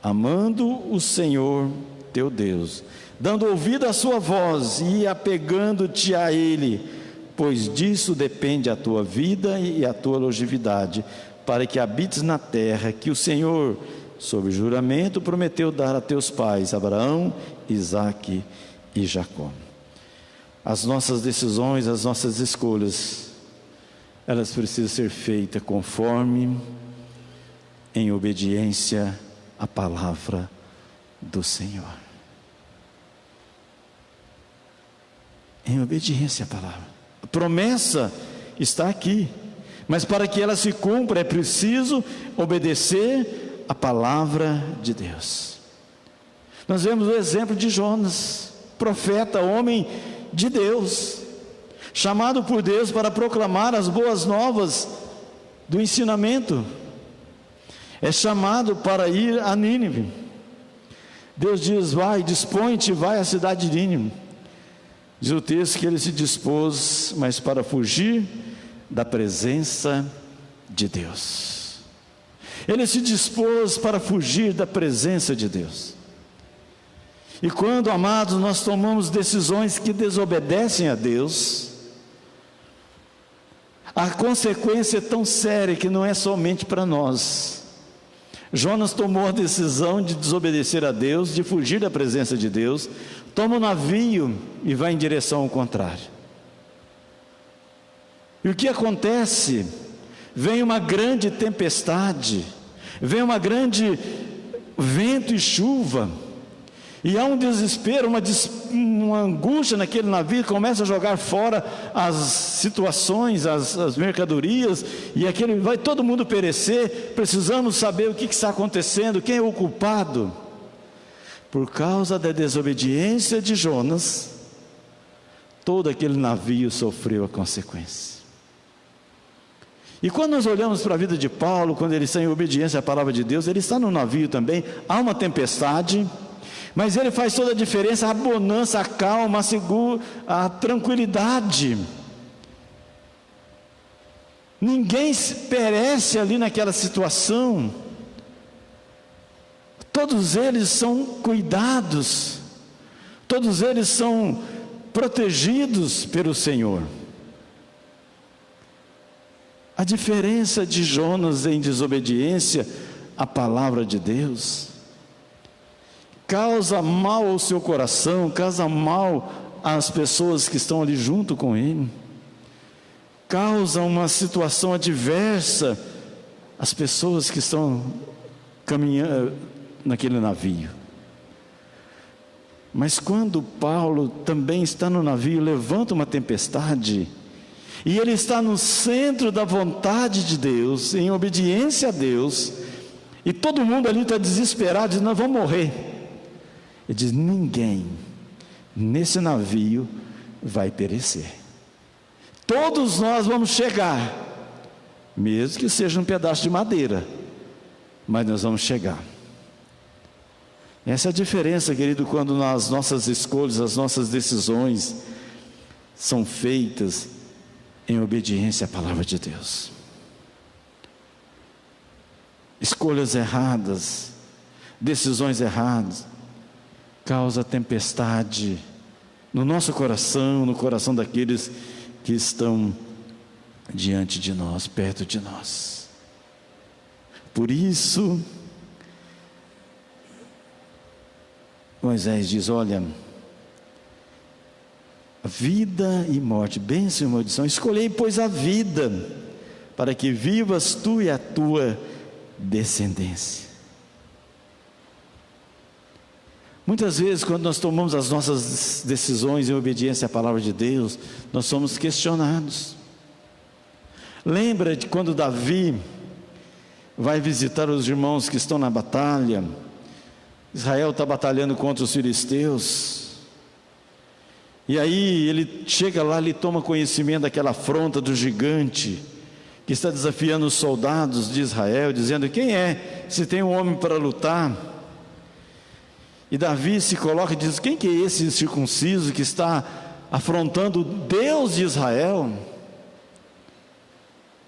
amando o Senhor teu Deus, dando ouvido à sua voz e apegando-te a Ele, pois disso depende a tua vida e a tua longevidade, para que habites na terra que o Senhor, sob juramento, prometeu dar a teus pais, Abraão, Isaque e Jacó. As nossas decisões, as nossas escolhas, elas precisam ser feitas conforme, em obediência à palavra do Senhor. Em obediência à palavra. A promessa está aqui, mas para que ela se cumpra é preciso obedecer à palavra de Deus. Nós vemos o exemplo de Jonas, profeta, homem de Deus, chamado por Deus para proclamar as boas novas do ensinamento. É chamado para ir a Nínive. Deus diz: vai, dispõe-te, vai à cidade de Nínive. Diz o texto que ele se dispôs, mas para fugir da presença de Deus. Ele se dispôs para fugir da presença de Deus. E quando, amados, nós tomamos decisões que desobedecem a Deus, a consequência é tão séria que não é somente para nós. Jonas tomou a decisão de desobedecer a Deus, de fugir da presença de Deus, toma um navio e vai em direção ao contrário. E o que acontece? Vem uma grande tempestade, vem uma grande vento e chuva, e há um desespero, uma angústia naquele navio, começa a jogar fora as situações, as mercadorias, e vai todo mundo perecer. Precisamos saber o que está acontecendo, quem é o culpado. Por causa da desobediência de Jonas, todo aquele navio sofreu a consequência. E quando nós olhamos para a vida de Paulo, quando ele está em obediência à palavra de Deus, ele está no navio também, há uma tempestade, mas ele faz toda a diferença, a bonança, a calma, a tranquilidade. Ninguém perece ali naquela situação. Todos eles são cuidados, todos eles são protegidos pelo Senhor. A diferença de Jonas em desobediência à palavra de Deus causa mal ao seu coração, causa mal às pessoas que estão ali junto com ele, causa uma situação adversa às pessoas que estão caminhando naquele navio. Mas quando Paulo também está no navio, levanta uma tempestade, e ele está no centro da vontade de Deus, em obediência a Deus, e todo mundo ali está desesperado, diz: nós vamos morrer. Ele diz: ninguém nesse navio vai perecer, todos nós vamos chegar, mesmo que seja um pedaço de madeira, mas nós vamos chegar. Essa é a diferença, querido, quando as nossas escolhas, as nossas decisões são feitas em obediência à palavra de Deus. Escolhas erradas, decisões erradas, causa tempestade no nosso coração, no coração daqueles que estão diante de nós, perto de nós. Por isso, Moisés diz: olha, vida e morte, bênção e maldição, escolhei, pois, a vida, para que vivas tu e a tua descendência. Muitas vezes, quando nós tomamos as nossas decisões em obediência à palavra de Deus, nós somos questionados. Lembra de quando Davi vai visitar os irmãos que estão na batalha? Israel está batalhando contra os filisteus, e aí ele chega lá, ele toma conhecimento daquela afronta do gigante que está desafiando os soldados de Israel, dizendo: quem é, se tem um homem para lutar? E Davi se coloca e diz: quem que é esse circunciso que está afrontando o Deus de Israel?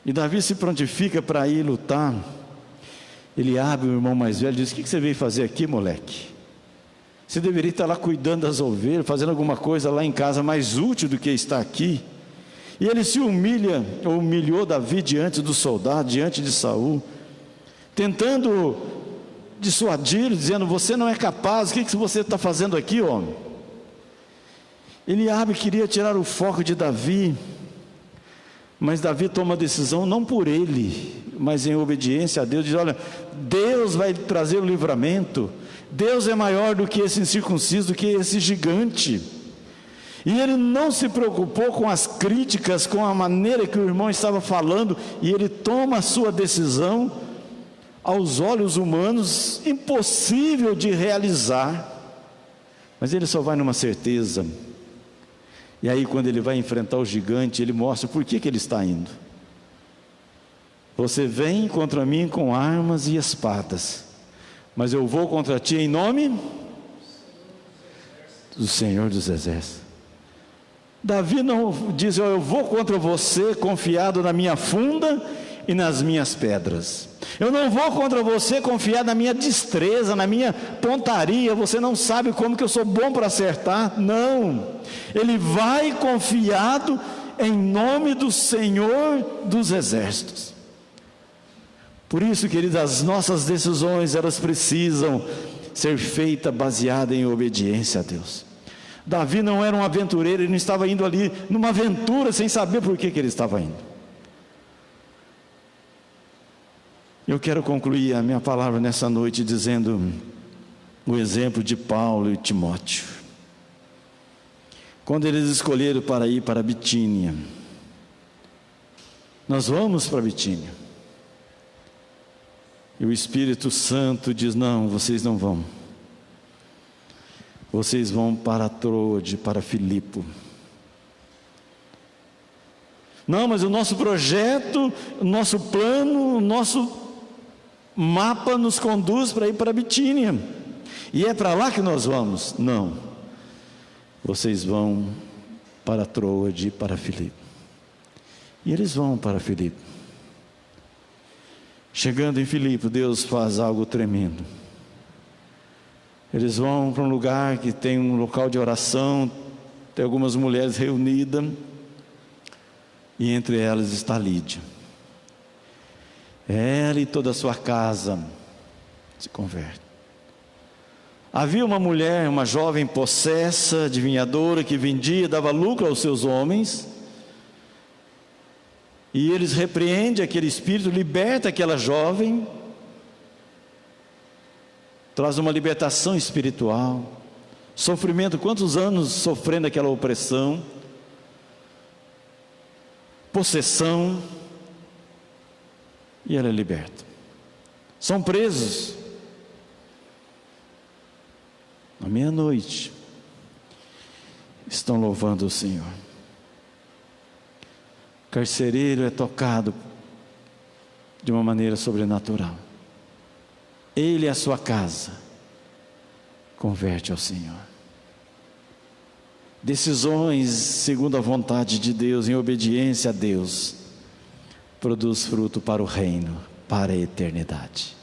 E Davi se prontifica para ir lutar. Ele abre, o irmão mais velho, diz: o que você veio fazer aqui, moleque? Você deveria estar lá cuidando das ovelhas, fazendo alguma coisa lá em casa mais útil do que estar aqui. E ele se humilhou Davi diante do soldado, diante de Saul, tentando dissuadi-lo, dizendo: você não é capaz, o que você está fazendo aqui, homem? Eliabe queria tirar o foco de Davi, mas Davi toma a decisão não por ele, mas em obediência a Deus. Diz: olha, Deus vai trazer o livramento, Deus é maior do que esse incircunciso, do que esse gigante. E ele não se preocupou com as críticas, com a maneira que o irmão estava falando, e ele toma a sua decisão, aos olhos humanos, impossível de realizar, mas ele só vai numa certeza. E aí, quando ele vai enfrentar o gigante, ele mostra por que ele está indo. Você vem contra mim com armas e espadas, mas eu vou contra ti em nome do Senhor dos Exércitos. Davi não diz: eu vou contra você confiado na minha funda e nas minhas pedras. Eu não vou contra você confiado na minha destreza, na minha pontaria. Você não sabe como que eu sou bom para acertar. Não, ele vai confiado em nome do Senhor dos Exércitos. Por isso, queridos, as nossas decisões, elas precisam ser feitas baseadas em obediência a Deus. Davi não era um aventureiro, ele não estava indo ali numa aventura sem saber por que ele estava indo. Eu quero concluir a minha palavra nessa noite dizendo o exemplo de Paulo e Timóteo. Quando eles escolheram para ir para Bitínia, nós vamos para Bitínia, e o Espírito Santo diz: não, vocês não vão. Vocês vão para Troade, para Filipe. Não, mas o nosso projeto, o nosso plano, o nosso mapa nos conduz para ir para Bitínia, e é para lá que nós vamos. Não, vocês vão para Troade, para Filipe. E eles vão para Filipe. Chegando em Filipe, Deus faz algo tremendo. Eles vão para um lugar que tem um local de oração, tem algumas mulheres reunidas, e entre elas está Lídia. Ela e toda a sua casa se convertem. Havia uma mulher, uma jovem possessa, adivinhadora, que vendia, dava lucro aos seus homens, e eles repreendem aquele espírito, liberta aquela jovem, traz uma libertação espiritual, sofrimento, quantos anos sofrendo aquela opressão, possessão, e ela é liberta. São presos, à meia-noite, estão louvando o Senhor. O carcereiro é tocado de uma maneira sobrenatural. Ele e a sua casa converte ao Senhor. Decisões segundo a vontade de Deus, em obediência a Deus, produz fruto para o reino, para a eternidade.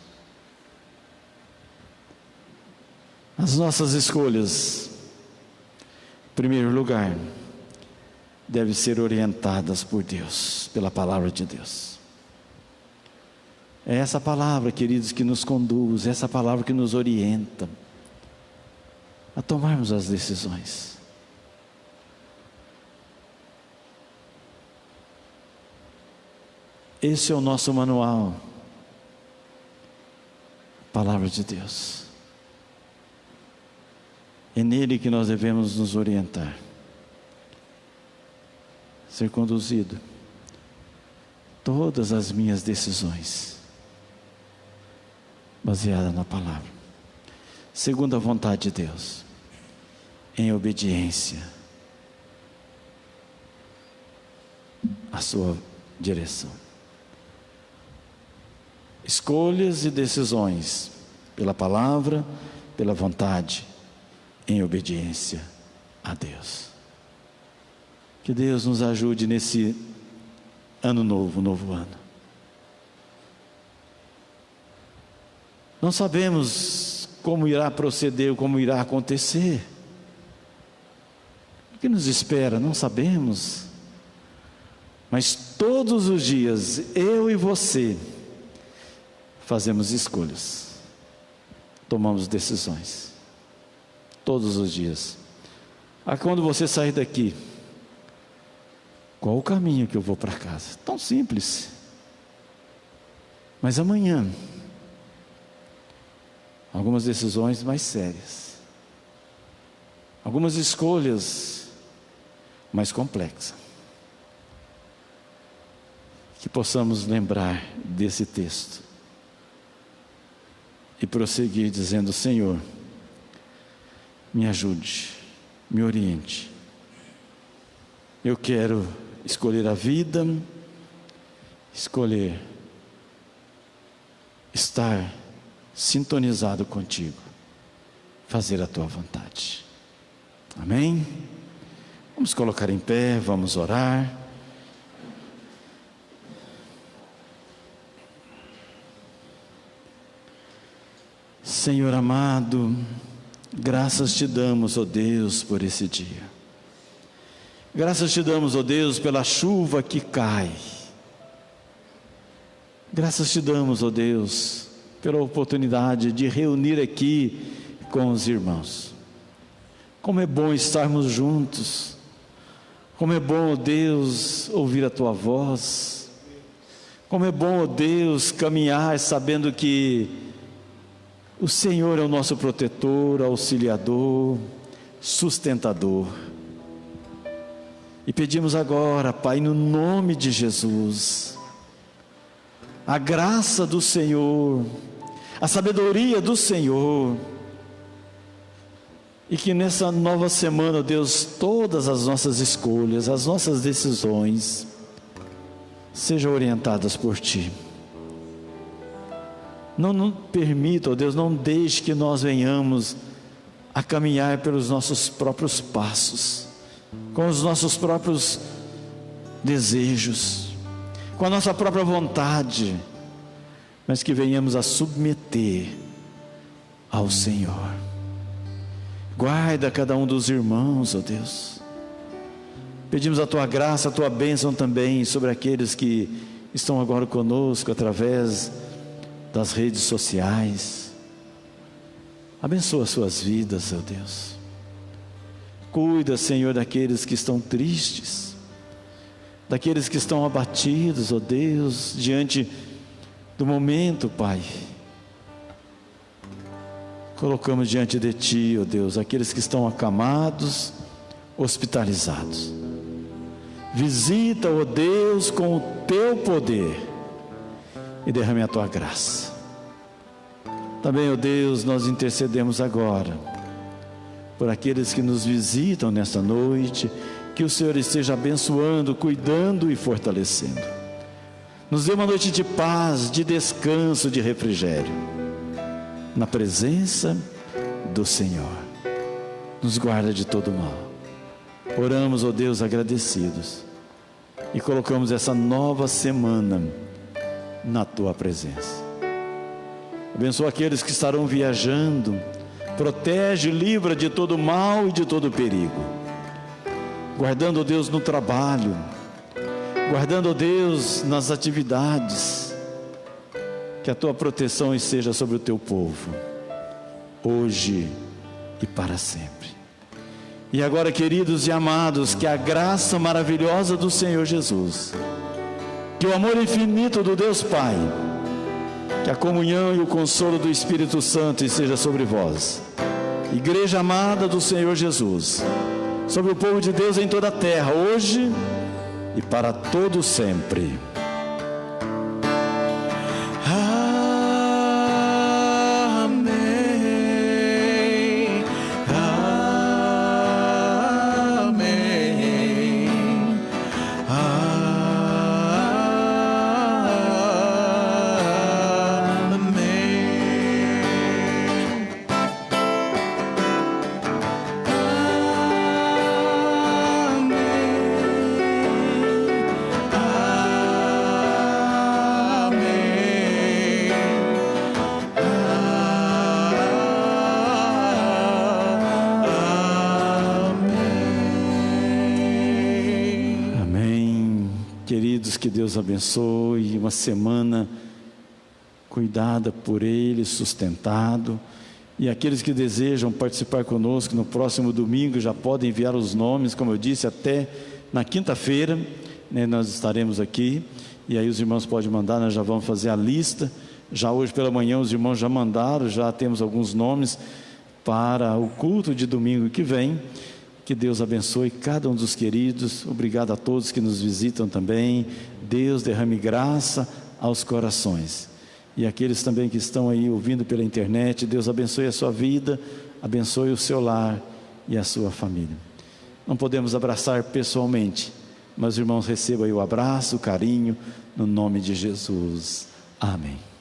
As nossas escolhas, em primeiro lugar, devem ser orientadas por Deus, pela palavra de Deus. É essa palavra, queridos, que nos conduz, é essa palavra que nos orienta a tomarmos as decisões. Esse é o nosso manual, palavra de Deus. É nele que nós devemos nos orientar, ser conduzido. Todas as minhas decisões baseada na palavra, segundo a vontade de Deus, em obediência à sua direção. Escolhas e decisões pela palavra, pela vontade, em obediência a Deus. Que Deus nos ajude nesse ano novo, novo ano. Não sabemos como irá proceder, como irá acontecer. O que nos espera, não sabemos. Mas todos os dias, eu e você, fazemos escolhas, tomamos decisões. Todos os dias. Quando você sair daqui, qual o caminho que eu vou para casa? Tão simples. Mas amanhã, algumas decisões mais sérias, algumas escolhas mais complexas. Que possamos lembrar desse texto e prosseguir dizendo: Senhor, me ajude, me oriente. Eu quero escolher a vida, escolher estar sintonizado contigo, fazer a tua vontade. Amém? Vamos colocar em pé, vamos orar. Senhor amado, graças te damos, ó Deus, por esse dia. Graças te damos, ó Deus, pela chuva que cai. Graças te damos, ó Deus, pela oportunidade de reunir aqui com os irmãos. Como é bom estarmos juntos. Como é bom, ó Deus, ouvir a tua voz. Como é bom, ó Deus, caminhar sabendo que o Senhor é o nosso protetor, auxiliador, sustentador. E pedimos agora, Pai, no nome de Jesus, a graça do Senhor, a sabedoria do Senhor, e que nessa nova semana, Deus, todas as nossas escolhas, as nossas decisões, sejam orientadas por Ti. Não permita, ó Deus, não deixe que nós venhamos a caminhar pelos nossos próprios passos, com os nossos próprios desejos, com a nossa própria vontade, mas que venhamos a submeter ao Senhor. Guarda cada um dos irmãos, ó Deus. Pedimos a Tua graça, a Tua bênção também sobre aqueles que estão agora conosco através das redes sociais. Abençoa as suas vidas, ó Deus. Cuida, Senhor, daqueles que estão tristes, daqueles que estão abatidos, ó Deus, diante do momento, Pai. Colocamos diante de Ti, ó Deus, aqueles que estão acamados, hospitalizados. Visita, ó Deus, com o Teu poder e derrame a Tua graça. Também, ó Deus, nós intercedemos agora por aqueles que nos visitam nesta noite, que o Senhor esteja abençoando, cuidando e fortalecendo. Nos dê uma noite de paz, de descanso, de refrigério, na presença do Senhor. Nos guarda de todo mal. Oramos, ó Deus, agradecidos, e colocamos essa nova semana na Tua presença. Abençoa aqueles que estarão viajando. Protege, livra de todo mal e de todo perigo. Guardando, ó Deus, no trabalho. Guardando, ó Deus, nas atividades. Que a Tua proteção esteja sobre o Teu povo, hoje e para sempre. E agora, queridos e amados, que a graça maravilhosa do Senhor Jesus, que o amor infinito do Deus Pai, que a comunhão e o consolo do Espírito Santo esteja sobre vós, igreja amada do Senhor Jesus, sobre o povo de Deus em toda a terra, hoje e para todo sempre. Queridos, que Deus abençoe, uma semana cuidada por Ele, sustentado. E aqueles que desejam participar conosco no próximo domingo já podem enviar os nomes, como eu disse, até na quinta-feira, né, nós estaremos aqui. E aí os irmãos podem mandar, nós já vamos fazer a lista. Já hoje pela manhã os irmãos já mandaram, já temos alguns nomes para o culto de domingo que vem. Que Deus abençoe cada um dos queridos. Obrigado a todos que nos visitam também. Deus derrame graça aos corações. E aqueles também que estão aí ouvindo pela internet, Deus abençoe a sua vida, abençoe o seu lar e a sua família. Não podemos abraçar pessoalmente, mas os irmãos recebam aí o abraço, o carinho, no nome de Jesus. Amém.